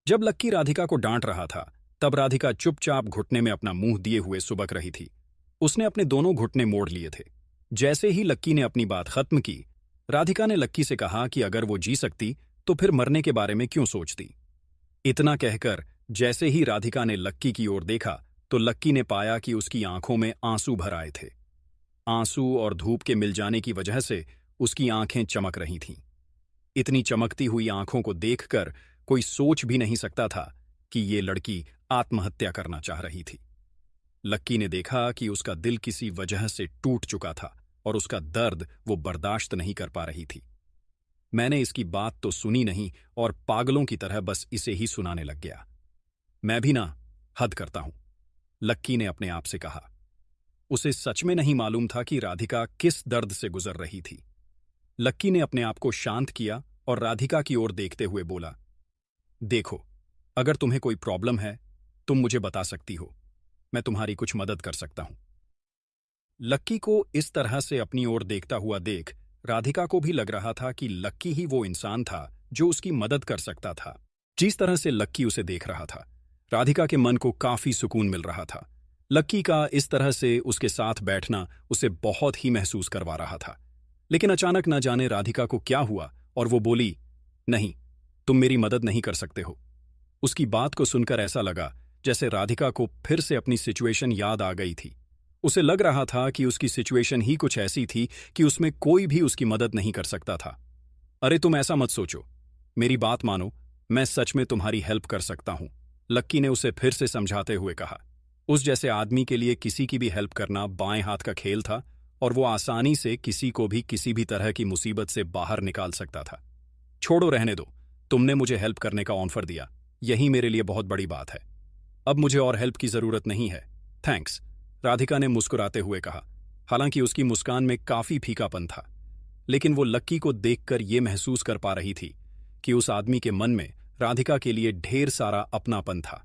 जब लक्की राधिका को डांट रहा था, तब राधिका चुपचाप घुटने में अपना मुंह दिए हुए सुबक रही थी। उसने अपने दोनों घुटने मोड़ लिए थे। जैसे ही लक्की ने अपनी बात खत्म की, राधिका ने लक्की से कहा कि अगर वो जी सकती तो फिर मरने के बारे में क्यों सोचती। इतना कहकर जैसे ही राधिका ने लक्की की ओर देखा तो लक्की ने पाया कि उसकी आंखों में आंसू भर आए थे। आंसू और धूप के मिल जाने की वजह से उसकी आंखें चमक रही थीं। इतनी चमकती हुई आंखों को देखकर कोई सोच भी नहीं सकता था कि ये लड़की आत्महत्या करना चाह रही थी। लक्की ने देखा कि उसका दिल किसी वजह से टूट चुका था और उसका दर्द वो बर्दाश्त नहीं कर पा रही थी। मैंने इसकी बात तो सुनी नहीं और पागलों की तरह बस इसे ही सुनाने लग गया। मैं भी ना हद करता हूं, लक्की ने अपने आप से कहा। उसे सच में नहीं मालूम था कि राधिका किस दर्द से गुजर रही थी। लक्की ने अपने आप को शांत किया और राधिका की ओर देखते हुए बोला, देखो, अगर तुम्हें कोई प्रॉब्लम है तुम मुझे बता सकती हो, मैं तुम्हारी कुछ मदद कर सकता हूं। लक्की को इस तरह से अपनी ओर देखता हुआ देख राधिका को भी लग रहा था कि लक्की ही वो इंसान था जो उसकी मदद कर सकता था। जिस तरह से लक्की उसे देख रहा था, राधिका के मन को काफी सुकून मिल रहा था। लक्की का इस तरह से उसके साथ बैठना उसे बहुत ही महसूस करवा रहा था। लेकिन अचानक न जाने राधिका को क्या हुआ और वो बोली, नहीं, तुम मेरी मदद नहीं कर सकते हो। उसकी बात को सुनकर ऐसा लगा जैसे राधिका को फिर से अपनी सिचुएशन याद आ गई थी। उसे लग रहा था कि उसकी सिचुएशन ही कुछ ऐसी थी कि उसमें कोई भी उसकी मदद नहीं कर सकता था। अरे तुम ऐसा मत सोचो, मेरी बात मानो, मैं सच में तुम्हारी हेल्प कर सकता हूं, लक्की ने उसे फिर से समझाते हुए कहा। उस जैसे आदमी के लिए किसी की भी हेल्प करना बाएं हाथ का खेल था और वो आसानी से किसी को भी किसी भी तरह की मुसीबत से बाहर निकाल सकता था। छोड़ो, रहने दो, तुमने मुझे हेल्प करने का ऑफर दिया, यही मेरे लिए बहुत बड़ी बात है। अब मुझे और हेल्प की जरूरत नहीं है, थैंक्स, राधिका ने मुस्कुराते हुए कहा। हालांकि उसकी मुस्कान में काफी फीकापन था, लेकिन वो लक्की को देखकर ये महसूस कर पा रही थी कि उस आदमी के मन में राधिका के लिए ढेर सारा अपनापन था।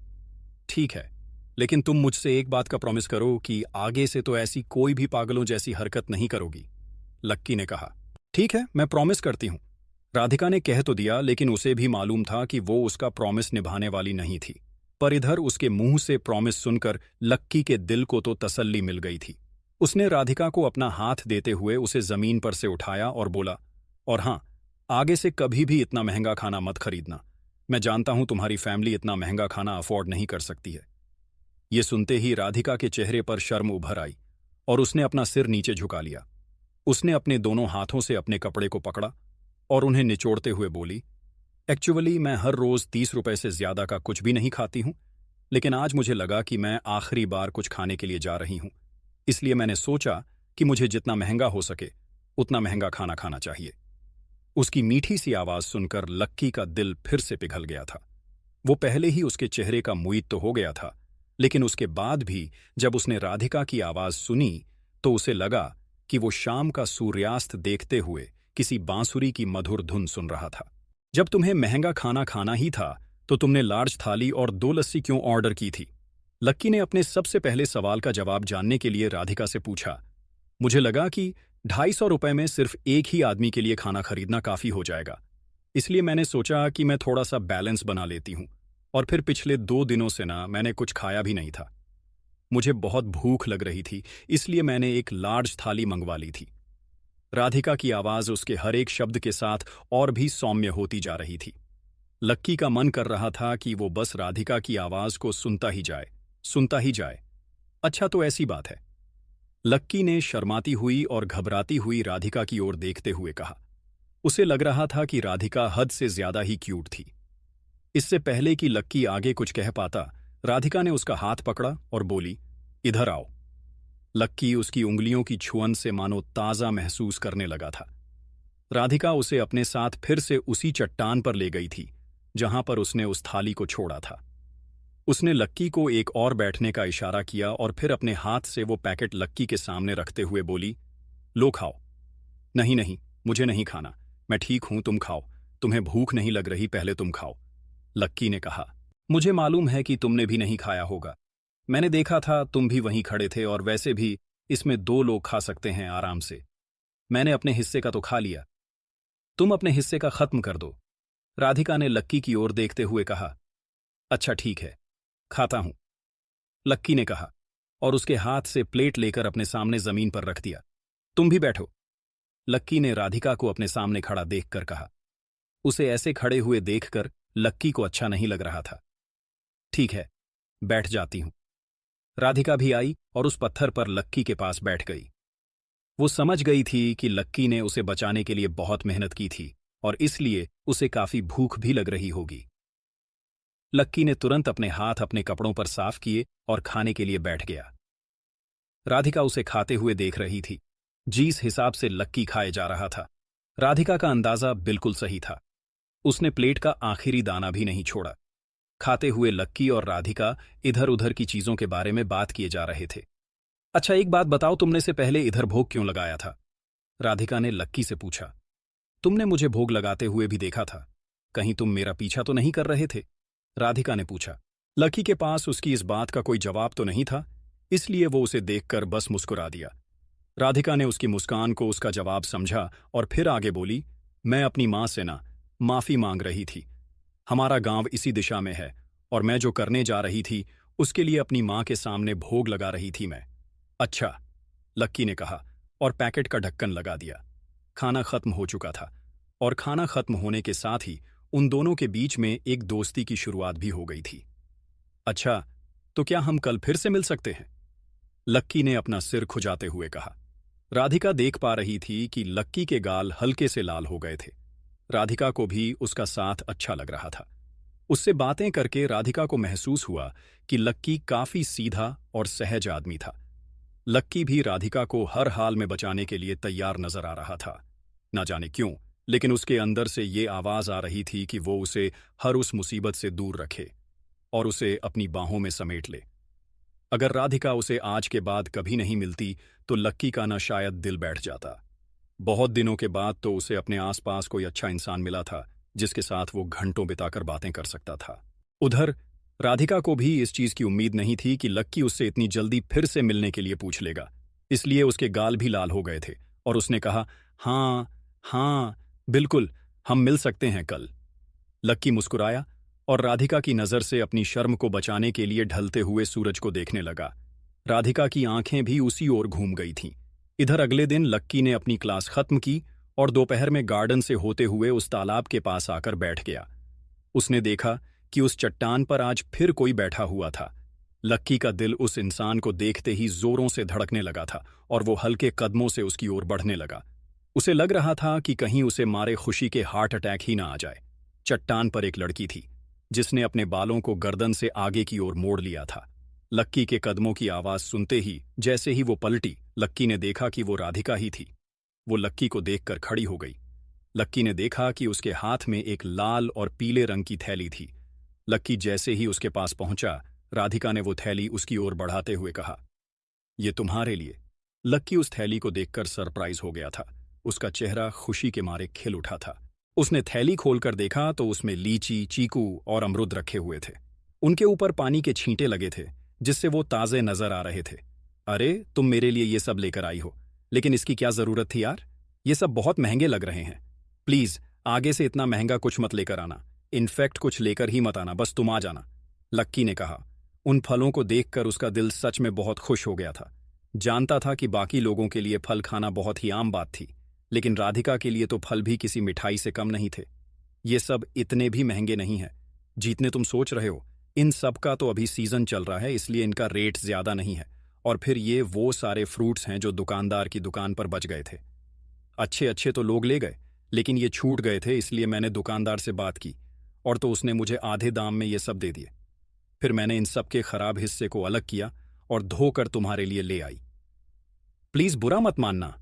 ठीक है, लेकिन तुम मुझसे एक बात का प्रॉमिस करो कि आगे से तो ऐसी कोई भी पागलों जैसी हरकत नहीं करोगी, लक्की ने कहा। ठीक है, मैं प्रॉमिस करती हूं, राधिका ने कह तो दिया, लेकिन उसे भी मालूम था कि वो उसका प्रॉमिस निभाने वाली नहीं थी। पर इधर उसके मुंह से प्रॉमिस सुनकर लक्की के दिल को तो तसल्ली मिल गई थी। उसने राधिका को अपना हाथ देते हुए उसे जमीन पर से उठाया और बोला, और हां, आगे से कभी भी इतना महंगा खाना मत खरीदना। मैं जानता हूं तुम्हारी फैमिली इतना महंगा खाना अफोर्ड नहीं कर सकती है। ये सुनते ही राधिका के चेहरे पर शर्म उभर आई और उसने अपना सिर नीचे झुका लिया। उसने अपने दोनों हाथों से अपने कपड़े को पकड़ा और उन्हें निचोड़ते हुए बोली, एक्चुअली मैं हर रोज 30 रुपए से ज्यादा का कुछ भी नहीं खाती हूं, लेकिन आज मुझे लगा कि मैं आखिरी बार कुछ खाने के लिए जा रही हूं, इसलिए मैंने सोचा कि मुझे जितना महंगा हो सके उतना महंगा खाना खाना चाहिए। उसकी मीठी सी आवाज सुनकर लक्की का दिल फिर से पिघल गया था। वो पहले ही उसके चेहरे का मुईत तो हो गया था, लेकिन उसके बाद भी जब उसने राधिका की आवाज सुनी तो उसे लगा कि वो शाम का सूर्यास्त देखते हुए किसी बांसुरी की मधुर धुन सुन रहा था। जब तुम्हें महंगा खाना खाना ही था तो तुमने लार्ज थाली और 2 लस्सी क्यों ऑर्डर की थी? लक्की ने अपने सबसे पहले सवाल का जवाब जानने के लिए राधिका से पूछा। मुझे लगा कि 250 रुपए में सिर्फ एक ही आदमी के लिए खाना खरीदना काफी हो जाएगा, इसलिए मैंने सोचा कि मैं थोड़ा सा बैलेंस बना लेती हूँ। और फिर पिछले 2 दिनों से ना मैंने कुछ खाया भी नहीं था। मुझे बहुत भूख लग रही थी, इसलिए मैंने एक लार्ज थाली मंगवा ली थी। राधिका की आवाज उसके हर एक शब्द के साथ और भी सौम्य होती जा रही थी। लक्की का मन कर रहा था कि वो बस राधिका की आवाज को सुनता ही जाए, सुनता ही जाए। अच्छा, तो ऐसी बात है। लक्की ने शर्माती हुई और घबराती हुई राधिका की ओर देखते हुए कहा। उसे लग रहा था कि राधिका हद से ज्यादा ही क्यूट थी। इससे पहले कि लक्की आगे कुछ कह पाता, राधिका ने उसका हाथ पकड़ा और बोली, इधर आओ। लक्की उसकी उंगलियों की छुअन से मानो ताजा महसूस करने लगा था। राधिका उसे अपने साथ फिर से उसी चट्टान पर ले गई थी जहां पर उसने उस थाली को छोड़ा था। उसने लक्की को एक और बैठने का इशारा किया और फिर अपने हाथ से वो पैकेट लक्की के सामने रखते हुए बोली, लो खाओ। नहीं नहीं, मुझे नहीं खाना, मैं ठीक हूं, तुम खाओ। तुम्हें भूख नहीं लग रही, पहले तुम खाओ। लक्की ने कहा। मुझे मालूम है कि तुमने भी नहीं खाया होगा। मैंने देखा था तुम भी वहीं खड़े थे, और वैसे भी इसमें 2 लोग खा सकते हैं आराम से। मैंने अपने हिस्से का तो खा लिया, तुम अपने हिस्से का खत्म कर दो। राधिका ने लक्की की ओर देखते हुए कहा। अच्छा ठीक है, खाता हूं, लक्की ने कहा और उसके हाथ से प्लेट लेकर अपने सामने जमीन पर रख दिया। तुम भी बैठो, लक्की ने राधिका को अपने सामने खड़ा देखकर कहा। उसे ऐसे खड़े हुए देखकर लक्की को अच्छा नहीं लग रहा था। ठीक है, बैठ जाती हूं। राधिका भी आई और उस पत्थर पर लक्की के पास बैठ गई। वो समझ गई थी कि लक्की ने उसे बचाने के लिए बहुत मेहनत की थी और इसलिए उसे काफी भूख भी लग रही होगी। लक्की ने तुरंत अपने हाथ अपने कपड़ों पर साफ किए और खाने के लिए बैठ गया। राधिका उसे खाते हुए देख रही थी। जिस हिसाब से लक्की खाए जा रहा था, राधिका का अंदाजा बिल्कुल सही था। उसने प्लेट का आखिरी दाना भी नहीं छोड़ा। खाते हुए लक्की और राधिका इधर उधर की चीजों के बारे में बात किए जा रहे थे। अच्छा, एक बात बताओ, तुमने से पहले इधर भोग क्यों लगाया था? राधिका ने लक्की से पूछा। तुमने मुझे भोग लगाते हुए भी देखा था, कहीं तुम मेरा पीछा तो नहीं कर रहे थे? राधिका ने पूछा। लक्की के पास उसकी इस बात का कोई जवाब तो नहीं था, इसलिए वो उसे देखकर बस मुस्कुरा दिया। राधिका ने उसकी मुस्कान को उसका जवाब समझा और फिर आगे बोली, मैं अपनी मां से ना माफी मांग रही थी। हमारा गांव इसी दिशा में है और मैं जो करने जा रही थी उसके लिए अपनी मां के सामने भोग लगा रही थी मैं। अच्छा, लक्की ने कहा और पैकेट का ढक्कन लगा दिया। खाना खत्म हो चुका था और खाना खत्म होने के साथ ही उन दोनों के बीच में एक दोस्ती की शुरुआत भी हो गई थी। अच्छा, तो क्या हम कल फिर से मिल सकते हैं? लक्की ने अपना सिर खुजाते हुए कहा। राधिका देख पा रही थी कि लक्की के गाल हल्के से लाल हो गए थे। राधिका को भी उसका साथ अच्छा लग रहा था। उससे बातें करके राधिका को महसूस हुआ कि लक्की काफी सीधा और सहज आदमी था। लक्की भी राधिका को हर हाल में बचाने के लिए तैयार नजर आ रहा था। ना जाने क्यों, लेकिन उसके अंदर से ये आवाज आ रही थी कि वो उसे हर उस मुसीबत से दूर रखे और उसे अपनी बाहों में समेट ले। अगर राधिका उसे आज के बाद कभी नहीं मिलती तो लक्की का ना शायद दिल बैठ जाता। बहुत दिनों के बाद तो उसे अपने आसपास कोई अच्छा इंसान मिला था जिसके साथ वो घंटों बिताकर बातें कर सकता था। उधर राधिका को भी इस चीज की उम्मीद नहीं थी कि लक्की उससे इतनी जल्दी फिर से मिलने के लिए पूछ लेगा, इसलिए उसके गाल भी लाल हो गए थे और उसने कहा, हाँ हाँ बिल्कुल, हम मिल सकते हैं कल। लक्की मुस्कुराया और राधिका की नजर से अपनी शर्म को बचाने के लिए ढलते हुए सूरज को देखने लगा। राधिका की आंखें भी उसी ओर घूम गई थीं। इधर अगले दिन लक्की ने अपनी क्लास खत्म की और दोपहर में गार्डन से होते हुए उस तालाब के पास आकर बैठ गया। उसने देखा कि उस चट्टान पर आज फिर कोई बैठा हुआ था। लक्की का दिल उस इंसान को देखते ही जोरों से धड़कने लगा था और वो हल्के कदमों से उसकी ओर बढ़ने लगा। उसे लग रहा था कि कहीं उसे मारे खुशी के हार्ट अटैक ही ना आ जाए। चट्टान पर एक लड़की थी जिसने अपने बालों को गर्दन से आगे की ओर मोड़ लिया था। लक्की के कदमों की आवाज सुनते ही जैसे ही वो पलटी, लक्की ने देखा कि वो राधिका ही थी। वो लक्की को देखकर खड़ी हो गई। लक्की ने देखा कि उसके हाथ में एक लाल और पीले रंग की थैली थी। लक्की जैसे ही उसके पास पहुंचा, राधिका ने वो थैली उसकी ओर बढ़ाते हुए कहा, ये तुम्हारे लिए। लक्की उस थैली को देखकर सरप्राइज हो गया था। उसका चेहरा खुशी के मारे खिल उठा था। उसने थैली खोलकर देखा तो उसमें लीची, चीकू और अमरूद रखे हुए थे। उनके ऊपर पानी के छींटे लगे थे, जिससे वो ताजे नजर आ रहे थे। अरे, तुम मेरे लिए ये सब लेकर आई हो, लेकिन इसकी क्या जरूरत थी यार? ये सब बहुत महंगे लग रहे हैं। प्लीज आगे से इतना महंगा कुछ मत लेकर आना। इनफैक्ट कुछ लेकर ही मत आना, बस तुम आ जाना, लक्की ने कहा। उन फलों को देखकर उसका दिल सच में बहुत खुश हो गया था। जानता था कि बाकी लोगों के लिए फल खाना बहुत ही आम बात थी, लेकिन राधिका के लिए तो फल भी किसी मिठाई से कम नहीं थे। ये सब इतने भी महंगे नहीं हैं जितने तुम सोच रहे हो। इन सब का तो अभी सीजन चल रहा है, इसलिए इनका रेट ज्यादा नहीं है। और फिर ये वो सारे फ्रूट्स हैं जो दुकानदार की दुकान पर बच गए थे। अच्छे अच्छे तो लोग ले गए, लेकिन ये छूट गए थे, इसलिए मैंने दुकानदार से बात की और तो उसने मुझे आधे दाम में ये सब दे दिए। फिर मैंने इन सब के खराब हिस्से को अलग किया और धोकर तुम्हारे लिए ले आई। प्लीज बुरा मत मानना,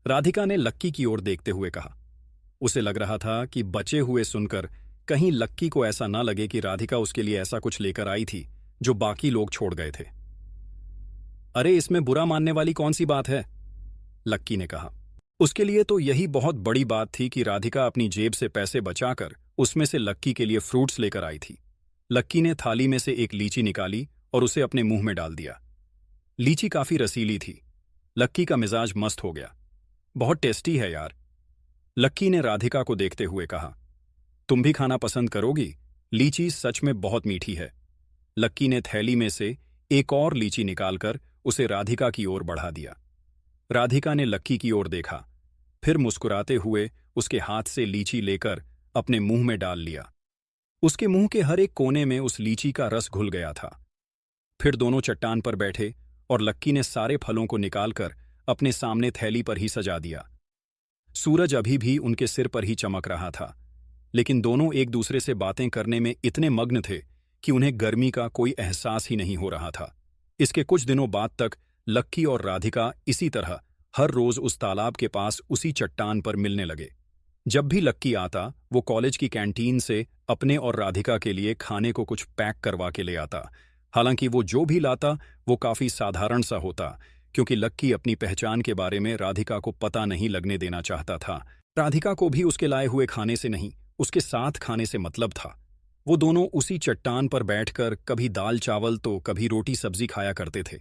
राधिका ने लक्की की ओर देखते हुए कहा। उसे लग रहा था कि बचे हुए सुनकर कहीं लक्की को ऐसा ना लगे कि राधिका उसके लिए ऐसा कुछ लेकर आई थी जो बाकी लोग छोड़ गए थे। अरे, इसमें बुरा मानने वाली कौन सी बात है? लक्की ने कहा। उसके लिए तो यही बहुत बड़ी बात थी कि राधिका अपनी जेब से पैसे बचाकर उसमें से लक्की के लिए फ्रूट्स लेकर आई थी। लक्की ने थाली में से एक लीची निकाली और उसे अपने मुंह में डाल दिया। लीची काफी रसीली थी। लक्की का मिजाज मस्त हो गया। बहुत टेस्टी है यार, लक्की ने राधिका को देखते हुए कहा। तुम भी खाना पसंद करोगी? लीची सच में बहुत मीठी है। लक्की ने थैली में से एक और लीची निकालकर उसे राधिका की ओर बढ़ा दिया। राधिका ने लक्की की ओर देखा, फिर मुस्कुराते हुए उसके हाथ से लीची लेकर अपने मुंह में डाल लिया। उसके मुंह के हर एक कोने में उस लीची का रस घुल गया था। फिर दोनों चट्टान पर बैठे और लक्की ने सारे फलों को निकालकर अपने सामने थैली पर ही सजा दिया। सूरज अभी भी उनके सिर पर ही चमक रहा था, लेकिन दोनों एक दूसरे से बातें करने में इतने मग्न थे कि उन्हें गर्मी का कोई एहसास ही नहीं हो रहा था। इसके कुछ दिनों बाद तक लक्की और राधिका इसी तरह हर रोज उस तालाब के पास उसी चट्टान पर मिलने लगे। जब भी लक्की आता, वो कॉलेज की कैंटीन से अपने और राधिका के लिए खाने को कुछ पैक करवा के ले आता। हालांकि वो जो भी लाता वो काफी साधारण सा होता, क्योंकि लक्की अपनी पहचान के बारे में राधिका को पता नहीं लगने देना चाहता था। राधिका को भी उसके लाए हुए खाने से नहीं, उसके साथ खाने से मतलब था। वो दोनों उसी चट्टान पर बैठकर कभी दाल चावल तो कभी रोटी सब्जी खाया करते थे।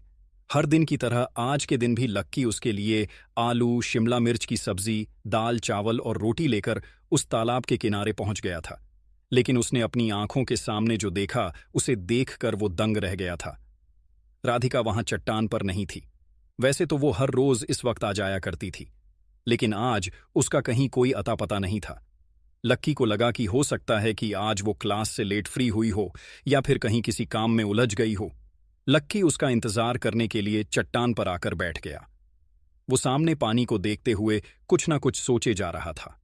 हर दिन की तरह आज के दिन भी लक्की उसके लिए आलू, शिमला मिर्च की सब्जी, दाल चावल और रोटी लेकर उस तालाब के किनारे पहुंच गया था। लेकिन उसने अपनी आंखों के सामने जो देखा, उसे देखकर वो दंग रह गया था। राधिका वहां चट्टान पर नहीं थी। वैसे तो वो हर रोज इस वक्त आ जाया करती थी, लेकिन आज उसका कहीं कोई अता पता नहीं था। लक्की को लगा कि हो सकता है कि आज वो क्लास से लेट फ्री हुई हो या फिर कहीं किसी काम में उलझ गई हो। लक्की उसका इंतजार करने के लिए चट्टान पर आकर बैठ गया। वो सामने पानी को देखते हुए कुछ ना कुछ सोचे जा रहा था।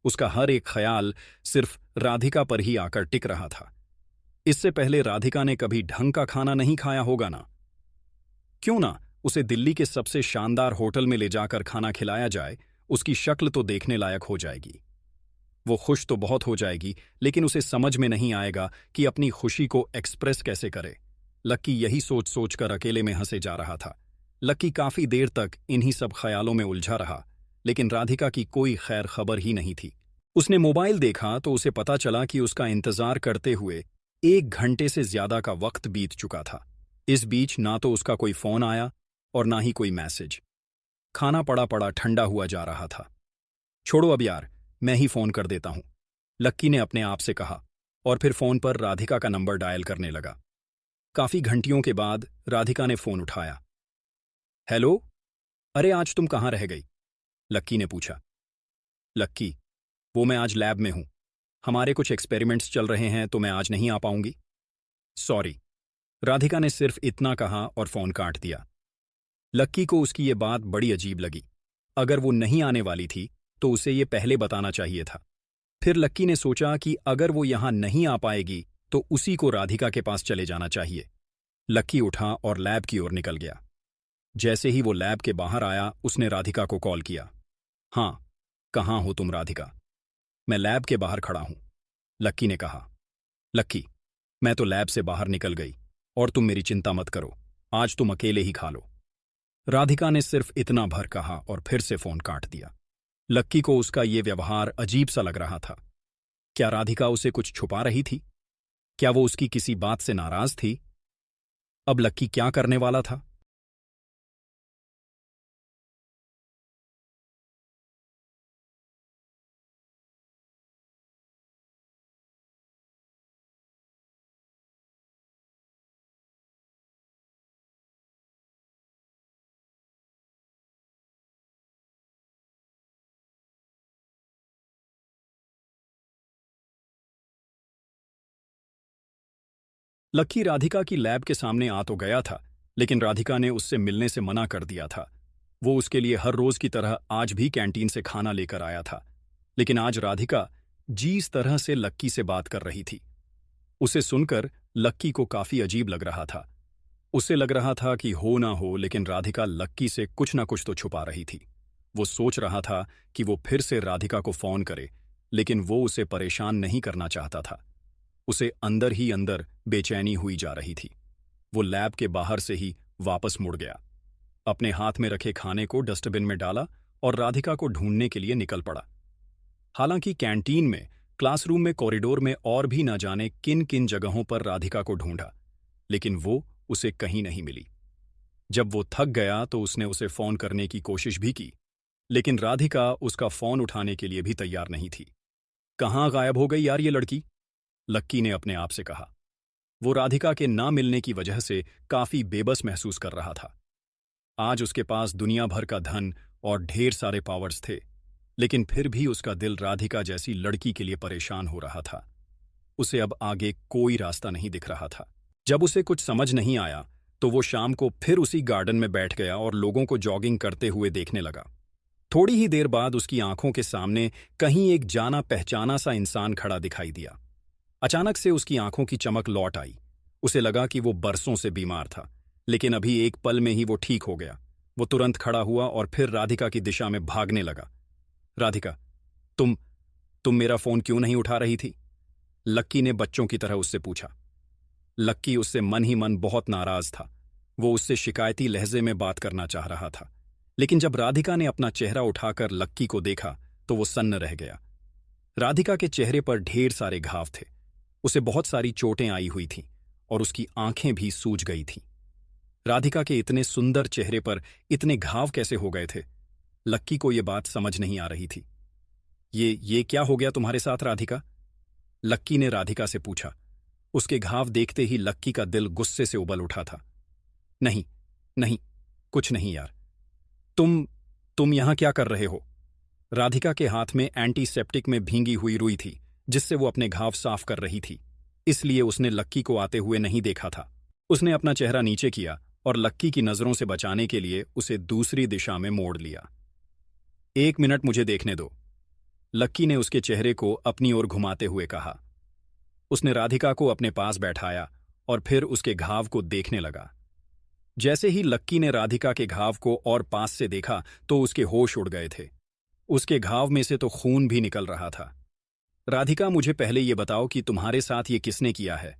उसका हर एक ख्याल सिर्फ राधिका पर ही आकर टिक रहा था। इससे पहले राधिका ने कभी ढंग का खाना नहीं खाया होगा ना? क्यों ना उसे दिल्ली के सबसे शानदार होटल में ले जाकर खाना खिलाया जाए, उसकी शक्ल तो देखने लायक हो जाएगी। वो खुश तो बहुत हो जाएगी, लेकिन उसे समझ में नहीं आएगा कि अपनी खुशी को एक्सप्रेस कैसे करे। लक्की यही सोच सोचकर अकेले में हंसे जा रहा था। लक्की काफी देर तक इन्हीं सब ख्यालों में उलझा रहा, लेकिन राधिका की कोई खैर खबर ही नहीं थी। उसने मोबाइल देखा तो उसे पता चला कि उसका इंतजार करते हुए 1 घंटे से ज्यादा का वक्त बीत चुका था। इस बीच ना तो उसका कोई फोन आया और ना ही कोई मैसेज। खाना पड़ा पड़ा ठंडा हुआ जा रहा था। छोड़ो अब यार, मैं ही फोन कर देता हूं, लक्की ने अपने आप से कहा और फिर फोन पर राधिका का नंबर डायल करने लगा। काफी घंटियों के बाद राधिका ने फोन उठाया। हेलो, अरे आज तुम कहाँ रह गई? लक्की ने पूछा। लक्की, वो मैं आज लैब में हूं, हमारे कुछ एक्सपेरिमेंट्स चल रहे हैं तो मैं आज नहीं आ पाऊंगी। सॉरी, राधिका ने सिर्फ इतना कहा और फोन काट दिया। लक्की को उसकी ये बात बड़ी अजीब लगी। अगर वो नहीं आने वाली थी तो उसे ये पहले बताना चाहिए था। फिर लक्की ने सोचा कि अगर वो यहां नहीं आ पाएगी तो उसी को राधिका के पास चले जाना चाहिए। लक्की उठा और लैब की ओर निकल गया। जैसे ही वो लैब के बाहर आया, उसने राधिका को कॉल किया। हाँ, कहाँ हो तुम राधिका? मैं लैब के बाहर खड़ा हूं, लक्की ने कहा। लक्की, मैं तो लैब से बाहर निकल गई और तुम मेरी चिंता मत करो, आज तुम अकेले ही खा लो। राधिका ने सिर्फ इतना भर कहा और फिर से फोन काट दिया। लक्की को उसका ये व्यवहार अजीब सा लग रहा था। क्या राधिका उसे कुछ छुपा रही थी? क्या वो उसकी किसी बात से नाराज थी? अब लक्की क्या करने वाला था? लक्की राधिका की लैब के सामने आ तो गया था, लेकिन राधिका ने उससे मिलने से मना कर दिया था। वो उसके लिए हर रोज की तरह आज भी कैंटीन से खाना लेकर आया था, लेकिन आज राधिका जिस तरह से लक्की से बात कर रही थी, उसे सुनकर लक्की को काफी अजीब लग रहा था। उसे लग रहा था कि हो ना हो, लेकिन राधिका लक्की से कुछ ना कुछ तो छुपा रही थी। वो सोच रहा था कि वो फिर से राधिका को फोन करे, लेकिन वो उसे परेशान नहीं करना चाहता था। उसे अंदर ही अंदर बेचैनी हुई जा रही थी। वो लैब के बाहर से ही वापस मुड़ गया, अपने हाथ में रखे खाने को डस्टबिन में डाला और राधिका को ढूंढने के लिए निकल पड़ा। हालांकि कैंटीन में, क्लासरूम में, कॉरिडोर में और भी न जाने किन किन जगहों पर राधिका को ढूंढा, लेकिन वो उसे कहीं नहीं मिली। जब वो थक गया तो उसने उसे फोन करने की कोशिश भी की, लेकिन राधिका उसका फोन उठाने के लिए भी तैयार नहीं थी। कहाँ गायब हो गई यार ये लड़की? लक्की ने अपने आप से कहा। वो राधिका के ना मिलने की वजह से काफी बेबस महसूस कर रहा था। आज उसके पास दुनिया भर का धन और ढेर सारे पावर्स थे, लेकिन फिर भी उसका दिल राधिका जैसी लड़की के लिए परेशान हो रहा था। उसे अब आगे कोई रास्ता नहीं दिख रहा था। जब उसे कुछ समझ नहीं आया तो वो शाम को फिर उसी गार्डन में बैठ गया और लोगों को जॉगिंग करते हुए देखने लगा। थोड़ी ही देर बाद उसकी आंखों के सामने कहीं एक जाना पहचाना सा इंसान खड़ा दिखाई दिया। अचानक से उसकी आंखों की चमक लौट आई। उसे लगा कि वो बरसों से बीमार था, लेकिन अभी एक पल में ही वो ठीक हो गया। वो तुरंत खड़ा हुआ और फिर राधिका की दिशा में भागने लगा। राधिका, तुम तुम मेरा फोन क्यों नहीं उठा रही थी? लक्की ने बच्चों की तरह उससे पूछा। लक्की उससे मन ही मन बहुत नाराज था। वो उससे शिकायती लहजे में बात करना चाह रहा था, लेकिन जब राधिका ने अपना चेहरा उठाकर लक्की को देखा तो वो सन्न रह गया। राधिका के चेहरे पर ढेर सारे घाव थे। उसे बहुत सारी चोटें आई हुई थीं और उसकी आंखें भी सूज गई थीं। राधिका के इतने सुंदर चेहरे पर इतने घाव कैसे हो गए थे? लक्की को यह बात समझ नहीं आ रही थी। ये क्या हो गया तुम्हारे साथ राधिका? लक्की ने राधिका से पूछा। उसके घाव देखते ही लक्की का दिल गुस्से से उबल उठा था। नहीं, नहीं, कुछ नहीं यार। तुम यहां क्या कर रहे हो? राधिका के हाथ में एंटीसेप्टिक में भींगी हुई रुई थी, जिससे वो अपने घाव साफ कर रही थी। इसलिए उसने लक्की को आते हुए नहीं देखा था। उसने अपना चेहरा नीचे किया और लक्की की नजरों से बचाने के लिए उसे दूसरी दिशा में मोड़ लिया। 1 मिनट मुझे देखने दो, लक्की ने उसके चेहरे को अपनी ओर घुमाते हुए कहा। उसने राधिका को अपने पास बैठाया और फिर उसके घाव को देखने लगा। जैसे ही लक्की ने राधिका के घाव को और पास से देखा तो उसके होश उड़ गए थे। उसके घाव में से तो खून भी निकल रहा था। राधिका, मुझे पहले ये बताओ कि तुम्हारे साथ ये किसने किया है?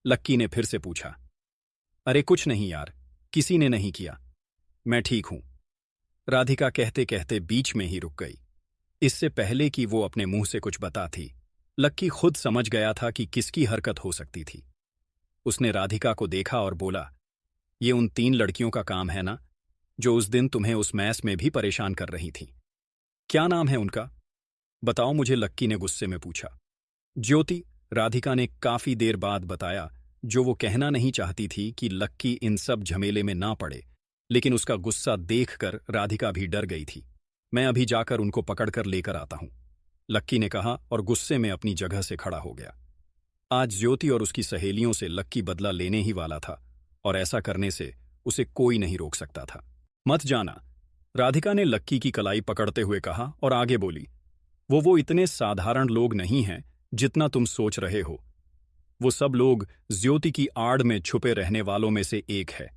लक्की ने फिर से पूछा। अरे कुछ नहीं यार, किसी ने नहीं किया, मैं ठीक हूं। राधिका कहते कहते बीच में ही रुक गई। इससे पहले कि वो अपने मुंह से कुछ बताती, लक्की खुद समझ गया था कि किसकी हरकत हो सकती थी। उसने राधिका को देखा और बोला, ये उन 3 लड़कियों का काम है ना, जो उस दिन तुम्हें उस मैस में भी परेशान कर रही थीं? क्या नाम है उनका? बताओ मुझे, लक्की ने गुस्से में पूछा। ज्योति, राधिका ने काफी देर बाद बताया, जो वो कहना नहीं चाहती थी कि लक्की इन सब झमेले में ना पड़े, लेकिन उसका गुस्सा देखकर राधिका भी डर गई थी। मैं अभी जाकर उनको पकड़कर लेकर आता हूं, लक्की ने कहा और गुस्से में अपनी जगह से खड़ा हो गया। आज ज्योति और उसकी सहेलियों से लक्की बदला लेने ही वाला था और ऐसा करने से उसे कोई नहीं रोक सकता था। मत जाना, राधिका ने लक्की की कलाई पकड़ते हुए कहा और आगे बोली। वो इतने साधारण लोग नहीं हैं जितना तुम सोच रहे हो। वो सब लोग ज्योति की आड़ में छुपे रहने वालों में से एक है।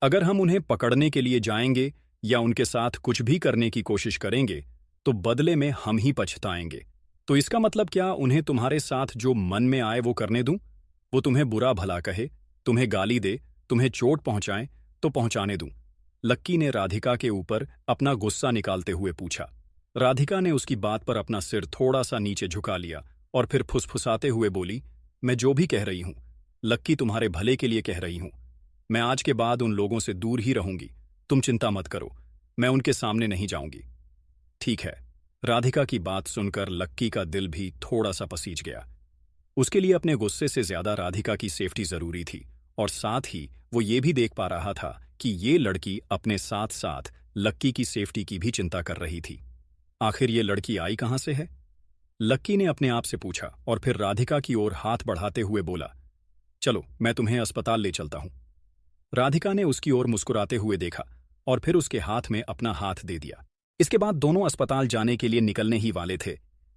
अगर हम उन्हें पकड़ने के लिए जाएंगे या उनके साथ कुछ भी करने की कोशिश करेंगे तो बदले में हम ही पछताएंगे। तो इसका मतलब क्या, उन्हें तुम्हारे साथ जो मन में आए वो करने दूं? वो तुम्हें बुरा भला कहे, तुम्हें गाली दे, तुम्हें चोट पहुंचाए तो पहुंचाने दूं? लक्की ने राधिका के ऊपर अपना गुस्सा निकालते हुए पूछा। राधिका ने उसकी बात पर अपना सिर थोड़ा सा नीचे झुका लिया और फिर फुसफुसाते हुए बोली, मैं जो भी कह रही हूं, लक्की तुम्हारे भले के लिए कह रही हूं। मैं आज के बाद उन लोगों से दूर ही रहूंगी, तुम चिंता मत करो, मैं उनके सामने नहीं जाऊंगी। ठीक है। राधिका की बात सुनकर लक्की का दिल भी थोड़ा सा पसीज गया। उसके लिए अपने गुस्से से ज्यादा राधिका की सेफ्टी जरूरी थी, और साथ ही वो ये भी देख पा रहा था कि ये लड़की अपने साथ साथ लक्की की सेफ्टी की भी चिंता कर रही थी। आखिर ये लड़की आई कहां से है? लक्की ने अपने आप से पूछा और फिर राधिका की ओर हाथ बढ़ाते हुए बोला, चलो मैं तुम्हें अस्पताल ले चलता हूं। राधिका ने उसकी ओर मुस्कुराते हुए देखा और फिर उसके हाथ में अपना हाथ दे दिया। इसके बाद दोनों अस्पताल जाने के लिए निकलने ही वाले थे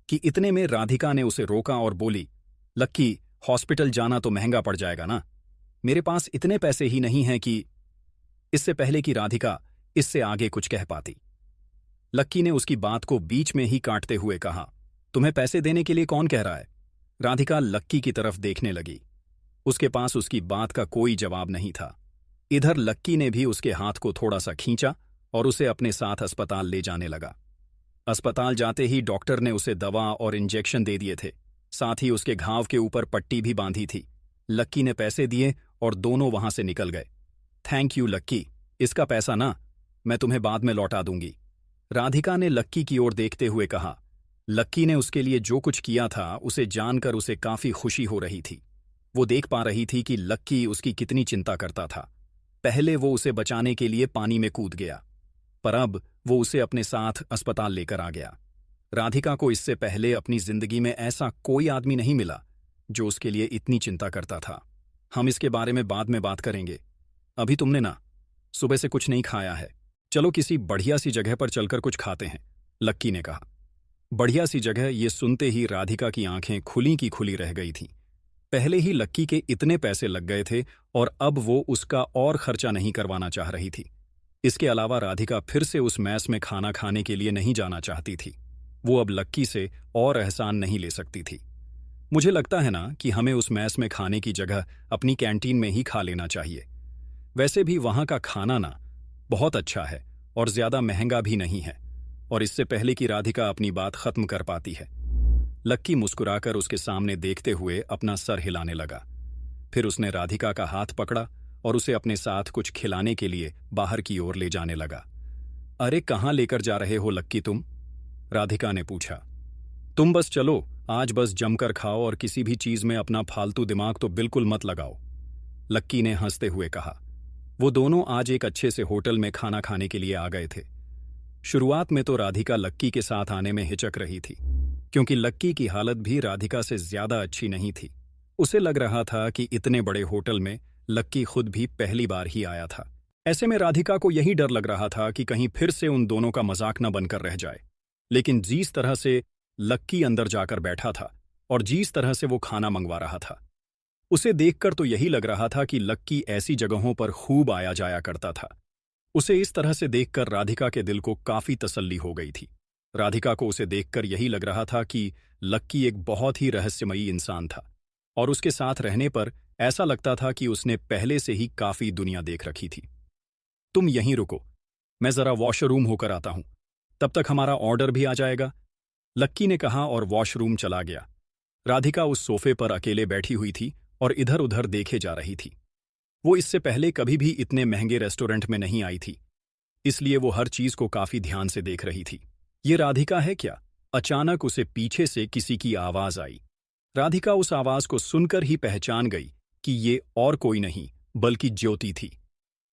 कि इतने में राधिका ने उसे रोका और बोली, लक्की, हॉस्पिटल जाना तो महंगा पड़ जाएगा ना, मेरे पास इतने पैसे ही नहीं हैं कि। इससे पहले कि राधिका इससे आगे कुछ कह पाती, लक्की ने उसकी बात को बीच में ही काटते हुए कहा, तुम्हें पैसे देने के लिए कौन कह रहा है? राधिका लक्की की तरफ देखने लगी। उसके पास उसकी बात का कोई जवाब नहीं था। इधर लक्की ने भी उसके हाथ को थोड़ा सा खींचा और उसे अपने साथ अस्पताल ले जाने लगा। अस्पताल जाते ही डॉक्टर ने उसे दवा और इंजेक्शन दे दिए थे, साथ ही उसके घाव के ऊपर पट्टी भी बांधी थी। लक्की ने पैसे दिए और दोनों वहां से निकल गए। थैंक यू लक्की, इसका पैसा ना, मैं तुम्हें बाद में लौटा दूंगी, राधिका ने लक्की की ओर देखते हुए कहा। लक्की ने उसके लिए जो कुछ किया था उसे जानकर उसे काफी खुशी हो रही थी। वो देख पा रही थी कि लक्की उसकी कितनी चिंता करता था। पहले वो उसे बचाने के लिए पानी में कूद गया, पर अब वो उसे अपने साथ अस्पताल लेकर आ गया। राधिका को इससे पहले अपनी जिंदगी में ऐसा कोई आदमी नहीं मिला जो उसके लिए इतनी चिंता करता था। हम इसके बारे में बाद में बात करेंगे, अभी तुमने ना सुबह से कुछ नहीं खाया है, चलो किसी बढ़िया सी जगह पर चलकर कुछ खाते हैं, लक्की ने कहा। बढ़िया सी जगह, ये सुनते ही राधिका की आंखें खुली की खुली रह गई थीं। पहले ही लक्की के इतने पैसे लग गए थे और अब वो उसका और खर्चा नहीं करवाना चाह रही थी। इसके अलावा राधिका फिर से उस मैस में खाना खाने के लिए नहीं जाना चाहती थी। वो अब लक्की से और एहसान नहीं ले सकती थी। मुझे लगता है ना कि हमें उस मैस में खाने की जगह अपनी कैंटीन में ही खा लेना चाहिए। वैसे भी वहां का खाना ना बहुत अच्छा है और ज्यादा महंगा भी नहीं है। और इससे पहले कि राधिका अपनी बात खत्म कर पाती है, लक्की मुस्कुराकर उसके सामने देखते हुए अपना सर हिलाने लगा। फिर उसने राधिका का हाथ पकड़ा और उसे अपने साथ कुछ खिलाने के लिए बाहर की ओर ले जाने लगा। अरे कहाँ लेकर जा रहे हो लक्की तुम? राधिका ने पूछा। तुम बस चलो, आज बस जमकर खाओ और किसी भी चीज में अपना फालतू दिमाग तो बिल्कुल मत लगाओ, लक्की ने हंसते हुए कहा। वो दोनों आज एक अच्छे से होटल में खाना खाने के लिए आ गए थे। शुरुआत में तो राधिका लक्की के साथ आने में हिचक रही थी, क्योंकि लक्की की हालत भी राधिका से ज्यादा अच्छी नहीं थी। उसे लग रहा था कि इतने बड़े होटल में लक्की खुद भी पहली बार ही आया था। ऐसे में राधिका को यही डर लग रहा था कि कहीं फिर से उन दोनों का मजाक न बनकर रह जाए। लेकिन जिस तरह से लक्की अंदर जाकर बैठा था और जिस तरह से वो खाना मंगवा रहा था, उसे देखकर तो यही लग रहा था कि लक्की ऐसी जगहों पर खूब आया जाया करता था। उसे इस तरह से देखकर राधिका के दिल को काफी तसल्ली हो गई थी। राधिका को उसे देखकर यही लग रहा था कि लक्की एक बहुत ही रहस्यमयी इंसान था और उसके साथ रहने पर ऐसा लगता था कि उसने पहले से ही काफी दुनिया देख रखी थी। तुम यहीं रुको, मैं जरा वॉशरूम होकर आता हूं, तब तक हमारा ऑर्डर भी आ जाएगा, लक्की ने कहा और वॉशरूम चला गया। राधिका उस सोफे पर अकेले बैठी हुई थी और इधर उधर देखे जा रही थी। वो इससे पहले कभी भी इतने महंगे रेस्टोरेंट में नहीं आई थी, इसलिए वो हर चीज को काफी ध्यान से देख रही थी। ये राधिका है क्या? अचानक उसे पीछे से किसी की आवाज आई। राधिका उस आवाज को सुनकर ही पहचान गई कि ये और कोई नहीं बल्कि ज्योति थी।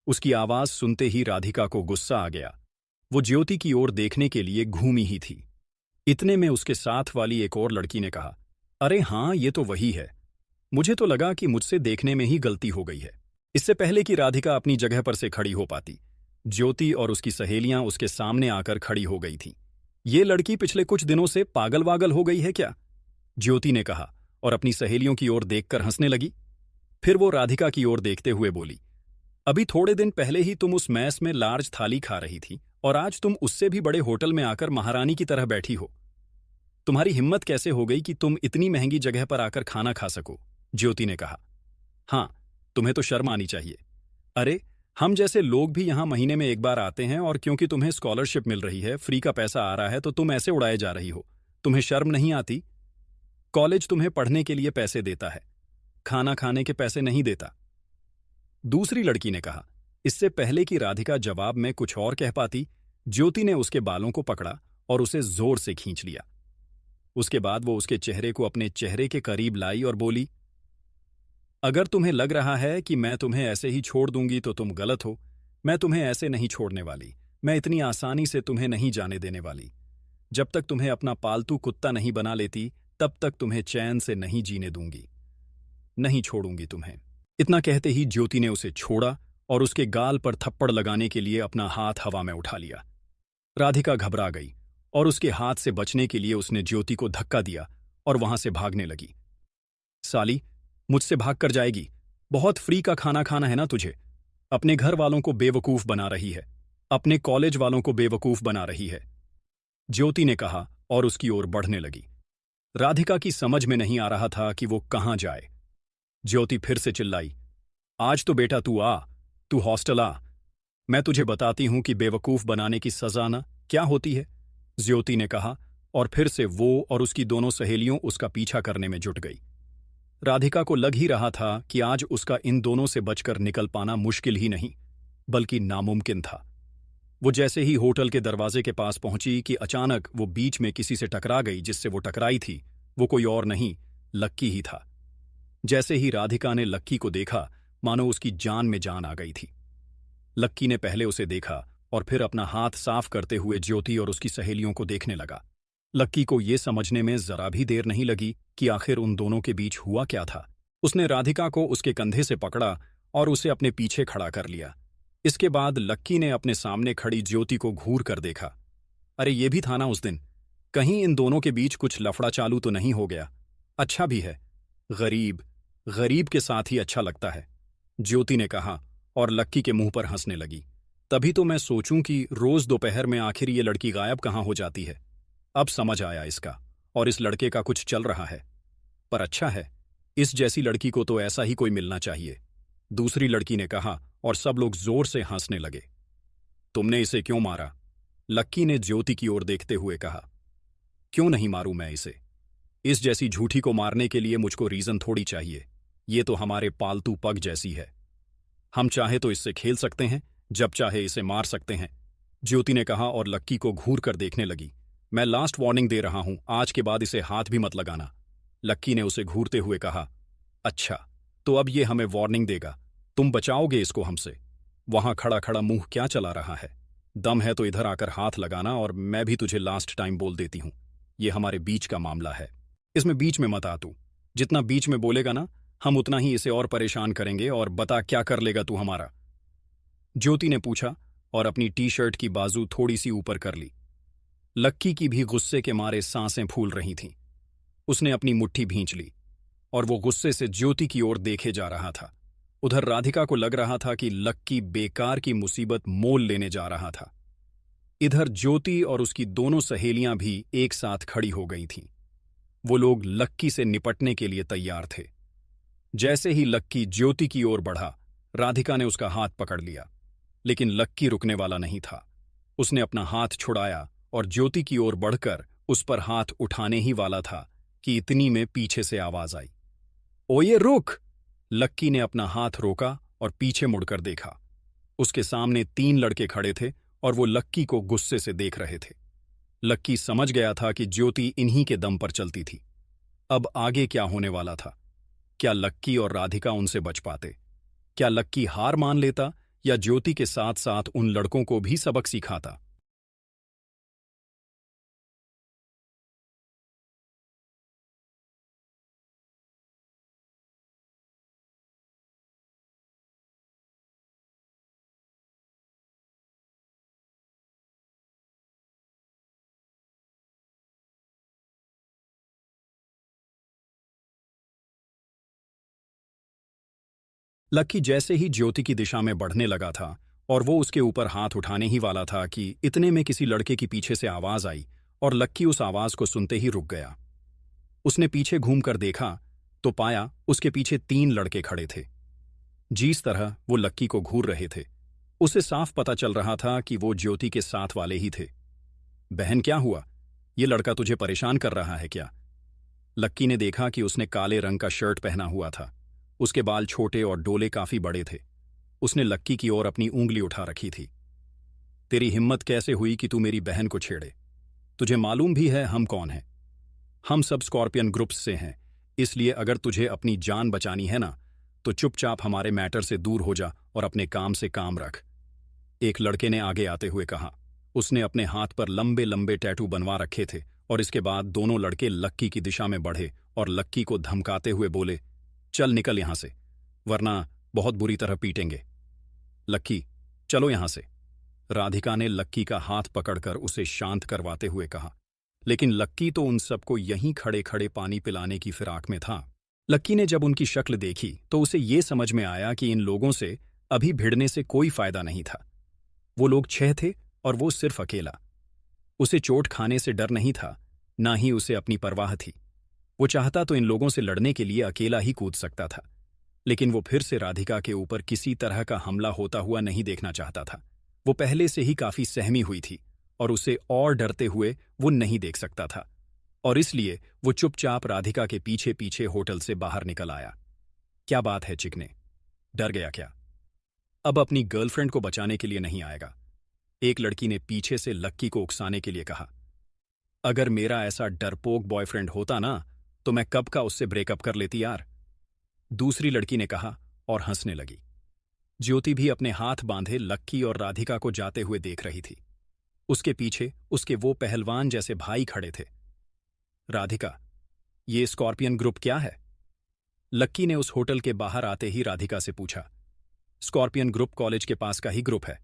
उसकी आवाज सुनते ही राधिका को गुस्सा आ गया। वो ज्योति की ओर देखने के लिए घूमी ही थी। इतने में उसके साथ वाली एक और लड़की ने कहा, अरे हाँ, ये तो वही है, मुझे तो लगा कि मुझसे देखने में ही गलती हो गई है। इससे पहले कि राधिका अपनी जगह पर से खड़ी हो पाती, ज्योति और उसकी सहेलियां उसके सामने आकर खड़ी हो गई थीं। ये लड़की पिछले कुछ दिनों से पागल वागल हो गई है क्या? ज्योति ने कहा और अपनी सहेलियों की ओर देखकर हंसने लगी। फिर वो राधिका की ओर देखते हुए बोली, अभी थोड़े दिन पहले ही तुम उस मैस में लार्ज थाली खा रही थी और आज तुम उससे भी बड़े होटल में आकर महारानी की तरह बैठी हो। तुम्हारी हिम्मत कैसे हो गई कि तुम इतनी महंगी जगह पर आकर खाना खा सको? ज्योति ने कहा। हाँ, तुम्हें तो शर्म आनी चाहिए। अरे, हम जैसे लोग भी यहाँ महीने में एक बार आते हैं और क्योंकि तुम्हें स्कॉलरशिप मिल रही है, फ्री का पैसा आ रहा है, तो तुम ऐसे उड़ाए जा रही हो। तुम्हें शर्म नहीं आती? कॉलेज तुम्हें पढ़ने के लिए पैसे देता है, खाना खाने के पैसे नहीं देता। दूसरी लड़की ने कहा। इससे पहले कि राधिका जवाब में कुछ और कह पाती, ज्योति ने उसके बालों को पकड़ा और उसे जोर से खींच लिया। उसके बाद वो उसके चेहरे को अपने चेहरे के करीब लाई और बोली, अगर तुम्हें लग रहा है कि मैं तुम्हें ऐसे ही छोड़ दूंगी तो तुम गलत हो। मैं तुम्हें ऐसे नहीं छोड़ने वाली। मैं इतनी आसानी से तुम्हें नहीं जाने देने वाली। जब तक तुम्हें अपना पालतू कुत्ता नहीं बना लेती, तब तक तुम्हें चैन से नहीं जीने दूंगी। नहीं छोड़ूंगी तुम्हें। इतना कहते ही ज्योति ने उसे छोड़ा और उसके गाल पर थप्पड़ लगाने के लिए अपना हाथ हवा में उठा लिया। राधिका घबरा गई और उसके हाथ से बचने के लिए उसने ज्योति को धक्का दिया और वहां से भागने लगी। साली, मुझसे भाग कर जाएगी? बहुत फ्री का खाना खाना है ना तुझे? अपने घर वालों को बेवकूफ बना रही है, अपने कॉलेज वालों को बेवकूफ बना रही है, ज्योति ने कहा और उसकी ओर बढ़ने लगी। राधिका की समझ में नहीं आ रहा था कि वो कहां जाए। ज्योति फिर से चिल्लाई, आज तो बेटा तू हॉस्टल आ। मैं तुझे बताती हूं कि बेवकूफ बनाने की सजा ना क्या होती है, ज्योति ने कहा और फिर से वो और उसकी दोनों सहेलियों उसका पीछा करने में जुट गई। राधिका को लग ही रहा था कि आज उसका इन दोनों से बचकर निकल पाना मुश्किल ही नहीं, बल्कि नामुमकिन था। वो जैसे ही होटल के दरवाजे के पास पहुंची कि अचानक वो बीच में किसी से टकरा गई जिससे वो टकराई थी। वो कोई और नहीं, लक्की ही था। जैसे ही राधिका ने लक्की को देखा, मानो उसकी जान में जान आ गई थी। लक्की ने पहले उसे देखा और फिर अपना हाथ साफ करते हुए ज्योति और उसकी सहेलियों को देखने लगा। लक्की को ये समझने में जरा भी देर नहीं लगी कि आखिर उन दोनों के बीच हुआ क्या था। उसने राधिका को उसके कंधे से पकड़ा और उसे अपने पीछे खड़ा कर लिया। इसके बाद लक्की ने अपने सामने खड़ी ज्योति को घूर कर देखा। अरे, ये भी था ना उस दिन? कहीं इन दोनों के बीच कुछ लफड़ा चालू तो नहीं हो गया? अच्छा भी है, गरीब गरीब के साथ ही अच्छा लगता है, ज्योति ने कहा और लक्की के मुंह पर हंसने लगी। तभी तो मैं सोचूं कि रोज दोपहर में आखिर ये लड़की गायब कहाँ हो जाती है। अब समझ आया इसका, और इस लड़के का कुछ चल रहा है। पर अच्छा है, इस जैसी लड़की को तो ऐसा ही कोई मिलना चाहिए, दूसरी लड़की ने कहा और सब लोग जोर से हंसने लगे। तुमने इसे क्यों मारा? लक्की ने ज्योति की ओर देखते हुए कहा। क्यों नहीं मारूं मैं इसे? इस जैसी झूठी को मारने के लिए मुझको रीजन थोड़ी चाहिए। ये तो हमारे पालतू पग जैसी है। हम चाहे तो इससे खेल सकते हैं, जब चाहे इसे मार सकते हैं, ज्योति ने कहा और लक्की को घूर कर देखने लगी। मैं लास्ट वार्निंग दे रहा हूं, आज के बाद इसे हाथ भी मत लगाना, लक्की ने उसे घूरते हुए कहा। अच्छा, तो अब ये हमें वार्निंग देगा? तुम बचाओगे इसको हमसे? वहां खड़ा खड़ा मुंह क्या चला रहा है? दम है तो इधर आकर हाथ लगाना, और मैं भी तुझे लास्ट टाइम बोल देती हूं, ये हमारे बीच का मामला है। इसमें बीच में मत आ तू। जितना बीच में बोलेगा ना, हम उतना ही इसे और परेशान करेंगे। और बता, क्या कर लेगा तू हमारा? ज्योति ने पूछा और अपनी टी शर्ट की बाजू थोड़ी सी ऊपर कर ली। लक्की की भी गुस्से के मारे सांसें फूल रही थीं। उसने अपनी मुट्ठी भींच ली और वो गुस्से से ज्योति की ओर देखे जा रहा था। उधर राधिका को लग रहा था कि लक्की बेकार की मुसीबत मोल लेने जा रहा था। इधर ज्योति और उसकी दोनों सहेलियां भी एक साथ खड़ी हो गई थीं। वो लोग लक्की से निपटने के लिए तैयार थे। जैसे ही लक्की ज्योति की ओर बढ़ा, राधिका ने उसका हाथ पकड़ लिया, लेकिन लक्की रुकने वाला नहीं था। उसने अपना हाथ छुड़ाया और ज्योति की ओर बढ़कर उस पर हाथ उठाने ही वाला था कि इतनी में पीछे से आवाज आई, ओए रुक! लक्की ने अपना हाथ रोका और पीछे मुड़कर देखा। उसके सामने 3 लड़के खड़े थे और वो लक्की को गुस्से से देख रहे थे। लक्की समझ गया था कि ज्योति इन्हीं के दम पर चलती थी। अब आगे क्या होने वाला था? क्या लक्की और राधिका उनसे बच पाते? क्या लक्की हार मान लेता या ज्योति के साथ साथ उन लड़कों को भी सबक सिखाता? लक्की जैसे ही ज्योति की दिशा में बढ़ने लगा था और वो उसके ऊपर हाथ उठाने ही वाला था कि इतने में किसी लड़के की पीछे से आवाज आई और लक्की उस आवाज को सुनते ही रुक गया। उसने पीछे घूमकर देखा तो पाया उसके पीछे 3 लड़के खड़े थे। जिस तरह वो लक्की को घूर रहे थे उसे साफ पता चल रहा था कि वो ज्योति के साथ वाले ही थे। बहन, क्या हुआ? ये लड़का तुझे परेशान कर रहा है क्या? लक्की ने देखा कि उसने काले रंग का शर्ट पहना हुआ था। उसके बाल छोटे और डोले काफी बड़े थे। उसने लक्की की ओर अपनी ऊंगली उठा रखी थी। तेरी हिम्मत कैसे हुई कि तू मेरी बहन को छेड़े? तुझे मालूम भी है हम कौन हैं? हम सब स्कॉर्पियन ग्रुप्स से हैं, इसलिए अगर तुझे अपनी जान बचानी है ना तो चुपचाप हमारे मैटर से दूर हो जा और अपने काम से काम रख। एक लड़के ने आगे आते हुए कहा। उसने अपने हाथ पर लंबे लंबे टैटू बनवा रखे थे और इसके बाद दोनों लड़के लक्की की दिशा में बढ़े और लक्की को धमकाते हुए बोले, चल निकल यहां से, वरना बहुत बुरी तरह पीटेंगे। लक्की, चलो यहां से। राधिका ने लक्की का हाथ पकड़कर उसे शांत करवाते हुए कहा। लेकिन लक्की तो उन सबको यहीं खड़े खड़े पानी पिलाने की फिराक में था। लक्की ने जब उनकी शक्ल देखी तो उसे ये समझ में आया कि इन लोगों से अभी भिड़ने से कोई फायदा नहीं था। वो लोग 6 थे और वो सिर्फ अकेला। उसे चोट खाने से डर नहीं था, ना ही उसे अपनी परवाह थी। वो चाहता तो इन लोगों से लड़ने के लिए अकेला ही कूद सकता था, लेकिन वो फिर से राधिका के ऊपर किसी तरह का हमला होता हुआ नहीं देखना चाहता था। वो पहले से ही काफी सहमी हुई थी और उसे और डरते हुए वो नहीं देख सकता था, और इसलिए वो चुपचाप राधिका के पीछे पीछे होटल से बाहर निकल आया। क्या बात है चिकने, डर गया क्या? अब अपनी गर्लफ्रेंड को बचाने के लिए नहीं आएगा? एक लड़की ने पीछे से लक्की को उकसाने के लिए कहा। अगर मेरा ऐसा डरपोक बॉयफ्रेंड होता ना तो मैं कब का उससे ब्रेकअप कर लेती यार, दूसरी लड़की ने कहा और हंसने लगी। ज्योति भी अपने हाथ बांधे लक्की और राधिका को जाते हुए देख रही थी। उसके पीछे उसके वो पहलवान जैसे भाई खड़े थे। राधिका, ये स्कॉर्पियन ग्रुप क्या है? लक्की ने उस होटल के बाहर आते ही राधिका से पूछा। स्कॉर्पियन ग्रुप कॉलेज के पास का ही ग्रुप है।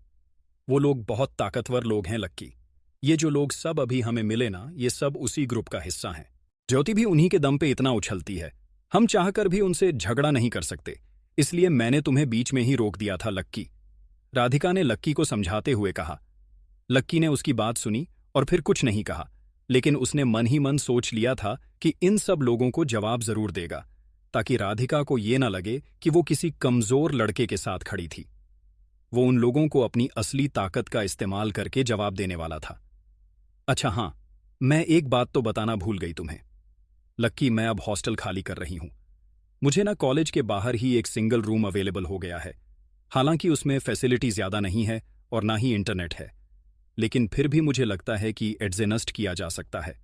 वो लोग बहुत ताकतवर लोग हैं लक्की। ये जो लोग सब अभी हमें मिले ना, ये सब उसी ग्रुप का हिस्सा हैं। ज्योति भी उन्हीं के दम पे इतना उछलती है, हम चाहकर भी उनसे झगड़ा नहीं कर सकते, इसलिए मैंने तुम्हें बीच में ही रोक दिया था लक्की, राधिका ने लक्की को समझाते हुए कहा। लक्की ने उसकी बात सुनी और फिर कुछ नहीं कहा, लेकिन उसने मन ही मन सोच लिया था कि इन सब लोगों को जवाब जरूर देगा, ताकि राधिका को ये ना लगे कि वो किसी कमजोर लड़के के साथ खड़ी थी। वो उन लोगों को अपनी असली ताकत का इस्तेमाल करके जवाब देने वाला था। अच्छा हाँ, मैं एक बात तो बताना भूल गई तुम्हें। लक्की, मैं अब हॉस्टल खाली कर रही हूं। मुझे ना कॉलेज के बाहर ही एक सिंगल रूम अवेलेबल हो गया है। हालांकि उसमें फैसिलिटी ज्यादा नहीं है और ना ही इंटरनेट है, लेकिन फिर भी मुझे लगता है कि एडजस्ट किया जा सकता है।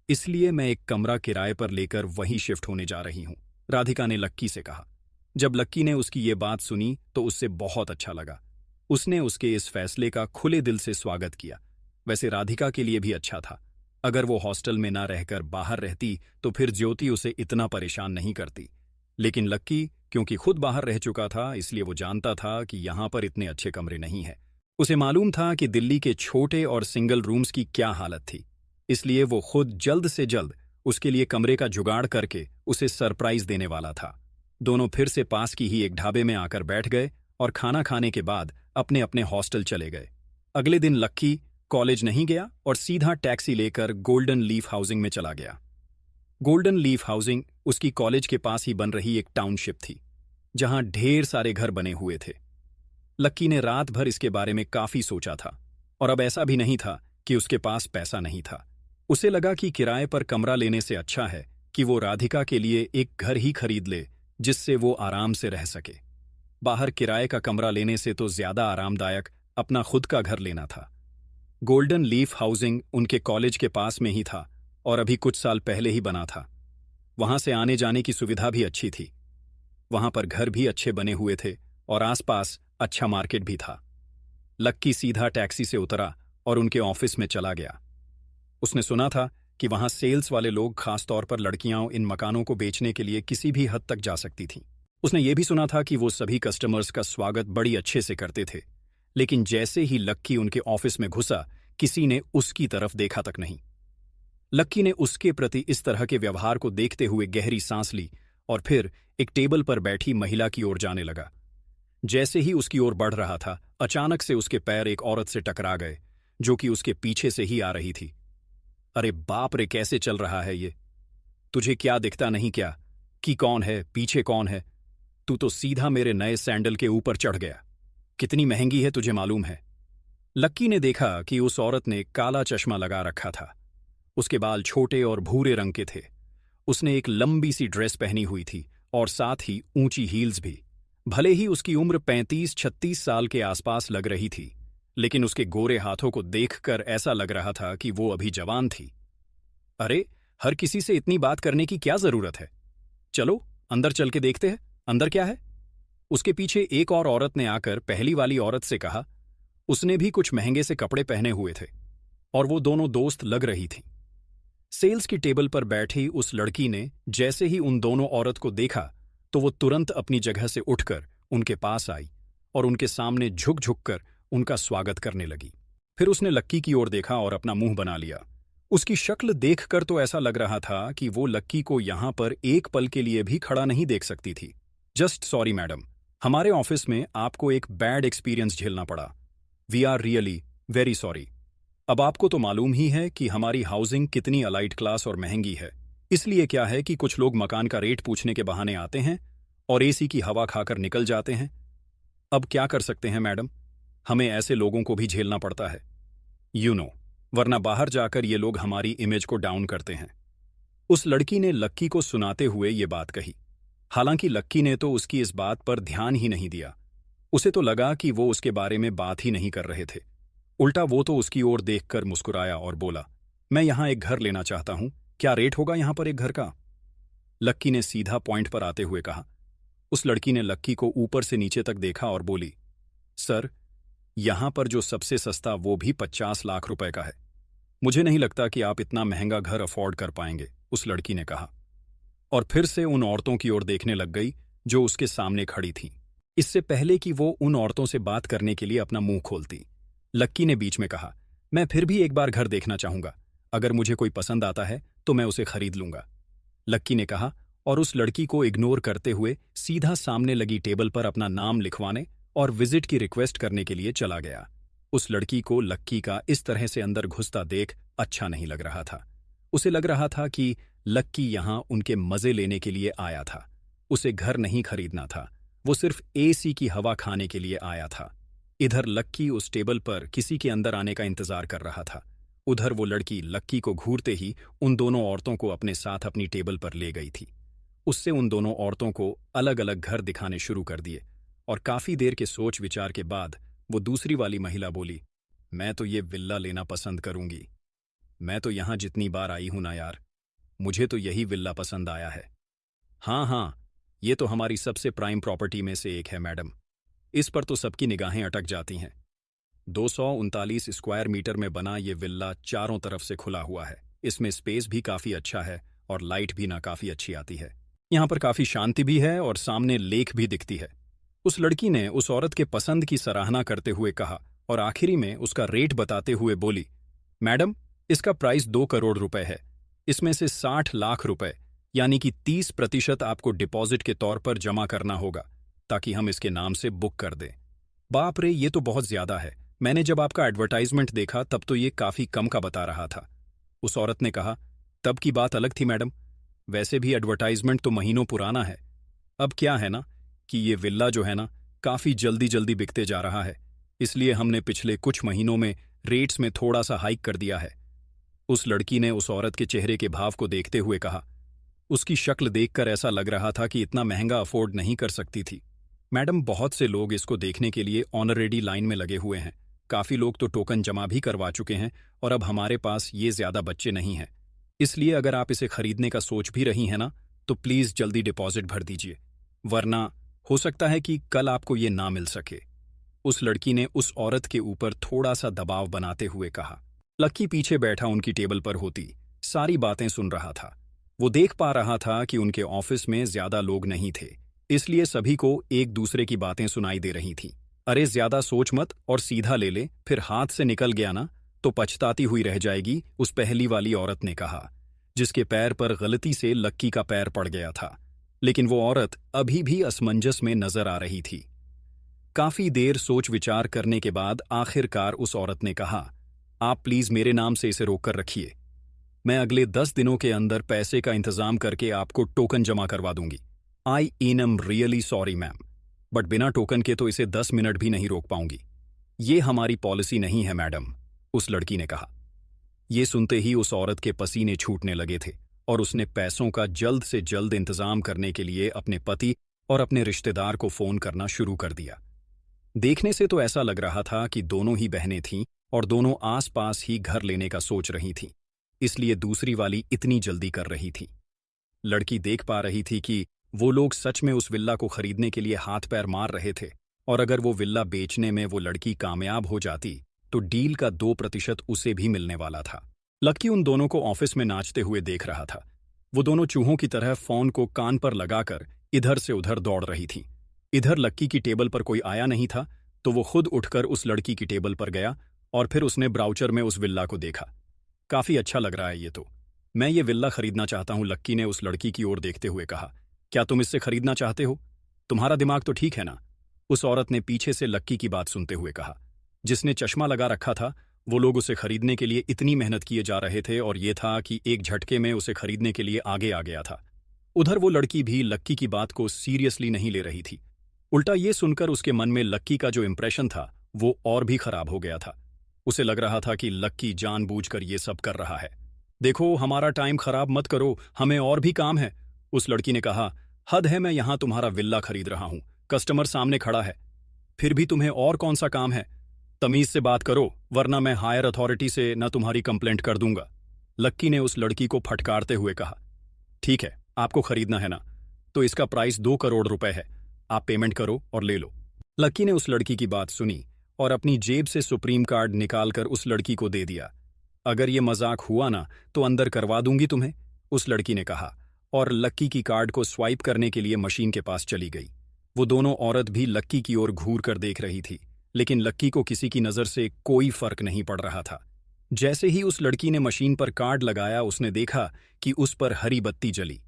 इसलिए मैं एक कमरा किराए पर लेकर वहीं शिफ्ट होने जा रही हूं, राधिका ने लक्की से कहा। जब लक्की ने उसकी ये बात सुनी तो उससे बहुत अच्छा लगा। उसने उसके इस फैसले का खुले दिल से स्वागत किया। वैसे राधिका के लिए भी अच्छा था। अगर वो हॉस्टल में ना रहकर बाहर रहती तो फिर ज्योति उसे इतना परेशान नहीं करती, लेकिन लक्की क्योंकि खुद बाहर रह चुका था इसलिए वो जानता था कि यहां पर इतने अच्छे कमरे नहीं हैं। उसे मालूम था कि दिल्ली के छोटे और सिंगल रूम्स की क्या हालत थी, इसलिए वो खुद जल्द से जल्द उसके लिए कमरे का जुगाड़ करके उसे सरप्राइज देने वाला था। दोनों फिर से पास की ही एक ढाबे में आकर बैठ गए और खाना खाने के बाद अपने अपने हॉस्टल चले गए। अगले दिन लक्की कॉलेज नहीं गया और सीधा टैक्सी लेकर गोल्डन लीफ हाउसिंग में चला गया। गोल्डन लीफ हाउसिंग उसकी कॉलेज के पास ही बन रही एक टाउनशिप थी, जहां ढेर सारे घर बने हुए थे। लक्की ने रात भर इसके बारे में काफी सोचा था, और अब ऐसा भी नहीं था कि उसके पास पैसा नहीं था। उसे लगा कि किराए पर कमरा लेने से अच्छा है कि वो राधिका के लिए एक घर ही खरीद ले जिससे वो आराम से रह सके। बाहर किराए का कमरा लेने से तो ज्यादा आरामदायक अपना खुद का घर लेना था। गोल्डन लीफ हाउसिंग उनके कॉलेज के पास में ही था और अभी कुछ साल पहले ही बना था। वहां से आने जाने की सुविधा भी अच्छी थी। वहां पर घर भी अच्छे बने हुए थे और आसपास अच्छा मार्केट भी था। लक्की सीधा टैक्सी से उतरा और उनके ऑफिस में चला गया। उसने सुना था कि वहां सेल्स वाले लोग, खासतौर पर लड़कियां, इन मकानों को बेचने के लिए किसी भी हद तक जा सकती थीं। उसने ये भी सुना था कि वो सभी कस्टमर्स का स्वागत बड़ी अच्छे से करते थे, लेकिन जैसे ही लक्की उनके ऑफिस में घुसा किसी ने उसकी तरफ देखा तक नहीं। लक्की ने उसके प्रति इस तरह के व्यवहार को देखते हुए गहरी सांस ली और फिर एक टेबल पर बैठी महिला की ओर जाने लगा। जैसे ही उसकी ओर बढ़ रहा था, अचानक से उसके पैर एक औरत से टकरा गए, जो कि उसके पीछे से ही आ रही थी। अरे बाप रे, कैसे चल रहा है ये? तुझे क्या दिखता नहीं क्या कि कौन है, पीछे कौन है? तू तो सीधा मेरे नए सैंडल के ऊपर चढ़ गया। कितनी महंगी है तुझे मालूम है? लक्की ने देखा कि उस औरत ने काला चश्मा लगा रखा था। उसके बाल छोटे और भूरे रंग के थे। उसने एक लंबी सी ड्रेस पहनी हुई थी और साथ ही ऊंची हील्स भी। भले ही उसकी उम्र 35-36 साल के आसपास लग रही थी, लेकिन उसके गोरे हाथों को देखकर ऐसा लग रहा था कि वो अभी जवान थी। अरे, हर किसी से इतनी बात करने की क्या जरूरत है? चलो अंदर चल के देखते हैं, अंदर क्या है? उसके पीछे एक और औरत ने आकर पहली वाली औरत से कहा। उसने भी कुछ महंगे से कपड़े पहने हुए थे और वो दोनों दोस्त लग रही थीं। सेल्स की टेबल पर बैठी उस लड़की ने जैसे ही उन दोनों औरत को देखा, तो वो तुरंत अपनी जगह से उठकर उनके पास आई और उनके सामने झुक झुक कर उनका स्वागत करने लगी। फिर उसने लक्की की ओर देखा और अपना मुंह बना लिया। उसकी शक्ल देखकर तो ऐसा लग रहा था कि वो लक्की को यहां पर एक पल के लिए भी खड़ा नहीं देख सकती थी। जस्ट सॉरी मैडम, हमारे ऑफिस में आपको एक बैड एक्सपीरियंस झेलना पड़ा। We are really very sorry. अब आपको तो मालूम ही है कि हमारी हाउसिंग कितनी अलाइट क्लास और महंगी है। इसलिए क्या है कि कुछ लोग मकान का रेट पूछने के बहाने आते हैं और एसी की हवा खाकर निकल जाते हैं। अब क्या कर सकते हैं मैडम, हमें ऐसे लोगों को भी झेलना पड़ता है, वरना बाहर जाकर ये लोग हमारी इमेज को डाउन करते हैं। उस लड़की ने लक्की को सुनाते हुए ये बात कही। हालांकि लक्की ने तो उसकी इस बात पर ध्यान ही नहीं दिया। उसे तो लगा कि वो उसके बारे में बात ही नहीं कर रहे थे। उल्टा वो तो उसकी ओर देखकर मुस्कुराया और बोला, मैं यहां एक घर लेना चाहता हूं, क्या रेट होगा यहां पर एक घर का? लक्की ने सीधा पॉइंट पर आते हुए कहा। उस लड़की ने लक्की को ऊपर से नीचे तक देखा और बोली, सर, यहां पर जो सबसे सस्ता वो भी 50 लाख रुपए का है। मुझे नहीं लगता कि आप इतना महंगा घर अफोर्ड कर पाएंगे, उस लड़की ने कहा और फिर से उन औरतों की ओर देखने लग गई जो उसके सामने खड़ी थीं। इससे पहले कि वो उन औरतों से बात करने के लिए अपना मुंह खोलती, लक्की ने बीच में कहा, मैं फिर भी एक बार घर देखना चाहूंगा। अगर मुझे कोई पसंद आता है तो मैं उसे खरीद लूंगा, लक्की ने कहा और उस लड़की को इग्नोर करते हुए सीधा सामने लगी टेबल पर अपना नाम लिखवाने और विजिट की रिक्वेस्ट करने के लिए चला गया। उस लड़की को लक्की का इस तरह से अंदर घुसता देख अच्छा नहीं लग रहा था। उसे लग रहा था कि लक्की यहां उनके मजे लेने के लिए आया था। उसे घर नहीं खरीदना था, वो सिर्फ एसी की हवा खाने के लिए आया था। इधर लक्की उस टेबल पर किसी के अंदर आने का इंतजार कर रहा था। उधर वो लड़की लक्की को घूरते ही उन दोनों औरतों को अपने साथ अपनी टेबल पर ले गई थी। उससे उन दोनों औरतों को अलग अलग घर दिखाने शुरू कर दिए और काफी देर के सोच विचार के बाद वो दूसरी वाली महिला बोली, मैं तो ये विल्ला लेना पसंद करूंगी। मैं तो यहां जितनी बार आई हूं ना यार, मुझे तो यही विल्ला पसंद आया है। हाँ हाँ, ये तो हमारी सबसे प्राइम प्रॉपर्टी में से एक है मैडम। इस पर तो सबकी निगाहें अटक जाती हैं। 239 स्क्वायर मीटर में बना ये विल्ला चारों तरफ से खुला हुआ है। इसमें स्पेस भी काफी अच्छा है और लाइट भी ना काफी अच्छी आती है। यहाँ पर काफी शांति भी है और सामने लेक भी दिखती है। उस लड़की ने उस औरत के पसंद की सराहना करते हुए कहा और आखिरी में उसका रेट बताते हुए बोली, मैडम, इसका प्राइस 2 करोड़ रुपए है। इसमें से 60 लाख रुपए यानी कि 30% आपको डिपॉजिट के तौर पर जमा करना होगा ताकि हम इसके नाम से बुक कर दें। बाप रे, ये तो बहुत ज्यादा है। मैंने जब आपका एडवर्टाइजमेंट देखा तब तो ये काफी कम का बता रहा था। उस औरत ने कहा, तब की बात अलग थी मैडम। वैसे भी एडवर्टाइजमेंट तो महीनों पुराना है। अब क्या है ना कि ये विल्ला जो है ना काफी जल्दी जल्दी बिकते जा रहा है, इसलिए हमने पिछले कुछ महीनों में रेट्स में थोड़ा सा हाइक कर दिया है। उस लड़की ने उस औरत के चेहरे के भाव को देखते हुए कहा। उसकी शक्ल देखकर ऐसा लग रहा था कि इतना महंगा अफोर्ड नहीं कर सकती थी। मैडम, बहुत से लोग इसको देखने के लिए ऑनरेडी लाइन में लगे हुए हैं। काफी लोग तो टोकन जमा भी करवा चुके हैं और अब हमारे पास ये ज्यादा बच्चे नहीं हैं। इसलिए अगर आप इसे खरीदने का सोच भी रही हैं ना, तो प्लीज जल्दी डिपॉजिट भर दीजिए, वरना हो सकता है कि कल आपको ये ना मिल सके। उस लड़की ने उस औरत के ऊपर थोड़ा सा दबाव बनाते हुए कहा। लक्की पीछे बैठा उनकी टेबल पर होती सारी बातें सुन रहा था। वो देख पा रहा था कि उनके ऑफिस में ज्यादा लोग नहीं थे, इसलिए सभी को एक दूसरे की बातें सुनाई दे रही थीं। अरे ज्यादा सोच मत और सीधा ले ले, फिर हाथ से निकल गया ना तो पछताती हुई रह जाएगी, उस पहली वाली औरत ने कहा, जिसके पैर पर गलती से लक्की का पैर पड़ गया था। लेकिन वो औरत अभी भी असमंजस में नजर आ रही थी। काफी देर सोच विचार करने के बाद आखिरकार उस औरत ने कहा, आप प्लीज मेरे नाम से इसे रोक कर रखिए। मैं अगले 10 दिनों के अंदर पैसे का इंतजाम करके आपको टोकन जमा करवा दूंगी। I am really sorry ma'am, but बिना टोकन के तो इसे 10 मिनट भी नहीं रोक पाऊंगी। ये हमारी पॉलिसी नहीं है मैडम, उस लड़की ने कहा। ये सुनते ही उस औरत के पसीने छूटने लगे थे और उसने पैसों का जल्द से जल्द इंतजाम करने के लिए अपने पति और अपने रिश्तेदार को फोन करना शुरू कर दिया। देखने से तो ऐसा लग रहा था कि दोनों ही बहनें थीं और दोनों आसपास ही घर लेने का सोच रही थीं, इसलिए दूसरी वाली इतनी जल्दी कर रही थी। लड़की देख पा रही थी कि वो लोग सच में उस विल्ला को खरीदने के लिए हाथ पैर मार रहे थे, और अगर वो विल्ला बेचने में वो लड़की कामयाब हो जाती तो डील का 2% उसे भी मिलने वाला था। लक्की उन दोनों को ऑफिस में नाचते हुए देख रहा था। वो दोनों चूहों की तरह फोन को कान पर लगाकर इधर से उधर दौड़ रही थीं। इधर लक्की की टेबल पर कोई आया नहीं था तो वो खुद उठकर उस लड़की की टेबल पर गया और फिर उसने ब्राउचर में उस विल्ला को देखा। काफी अच्छा लग रहा है ये तो, मैं ये विल्ला खरीदना चाहता हूं, लक्की ने उस लड़की की ओर देखते हुए कहा। क्या तुम इससे खरीदना चाहते हो? तुम्हारा दिमाग तो ठीक है ना? उस औरत ने पीछे से लक्की की बात सुनते हुए कहा। जिसने चश्मा लगा रखा था वो लोग उसे खरीदने के लिए इतनी मेहनत किए जा रहे थे और ये था कि एक झटके में उसे खरीदने के लिए आगे आ गया था। उधर वो लड़की भी लक्की की बात को सीरियसली नहीं ले रही थी। उल्टा ये सुनकर उसके मन में लक्की का जो इंप्रेशन था वो और भी खराब हो गया था। उसे लग रहा था कि लक्की जानबूझकर ये सब कर रहा है। देखो, हमारा टाइम खराब मत करो, हमें और भी काम है, उस लड़की ने कहा। हद है, मैं यहां तुम्हारा विल्ला खरीद रहा हूं, कस्टमर सामने खड़ा है, फिर भी तुम्हें और कौन सा काम है? तमीज से बात करो वरना मैं हायर अथॉरिटी से न तुम्हारी कंप्लेंट कर दूंगा, लक्की ने उस लड़की को फटकारते हुए कहा। ठीक है, आपको खरीदना है ना, तो इसका प्राइस 2 करोड़ रुपए है, आप पेमेंट करो और ले लो। लक्की ने उस लड़की की बात सुनी और अपनी जेब से सुप्रीम कार्ड निकालकर उस लड़की को दे दिया। अगर ये मजाक हुआ ना तो अंदर करवा दूंगी तुम्हें, उस लड़की ने कहा और लक्की की कार्ड को स्वाइप करने के लिए मशीन के पास चली गई। वो दोनों औरत भी लक्की की ओर घूर कर देख रही थी, लेकिन लक्की को किसी की नजर से कोई फर्क नहीं पड़ रहा था। जैसे ही उस लड़की ने मशीन पर कार्ड लगाया उसने देखा कि उस पर हरी बत्ती जली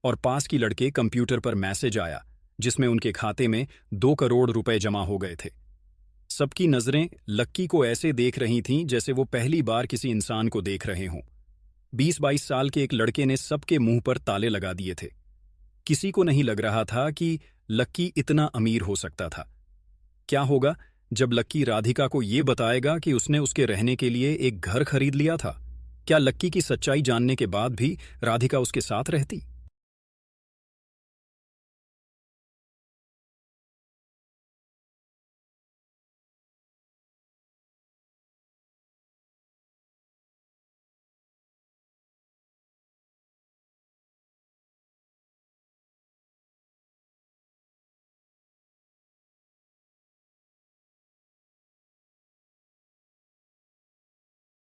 और पास की लड़के कंप्यूटर पर मैसेज आया जिसमें उनके खाते में 2 करोड़ रुपए जमा हो गए थे। सबकी नजरें लक्की को ऐसे देख रही थीं जैसे वो पहली बार किसी इंसान को देख रहे हों। 20-22 साल के एक लड़के ने सबके मुंह पर ताले लगा दिए थे। किसी को नहीं लग रहा था कि लक्की इतना अमीर हो सकता था। क्या होगा जब लक्की राधिका को ये बताएगा कि उसने उसके रहने के लिए एक घर खरीद लिया था? क्या लक्की की सच्चाई जानने के बाद भी राधिका उसके साथ रहती?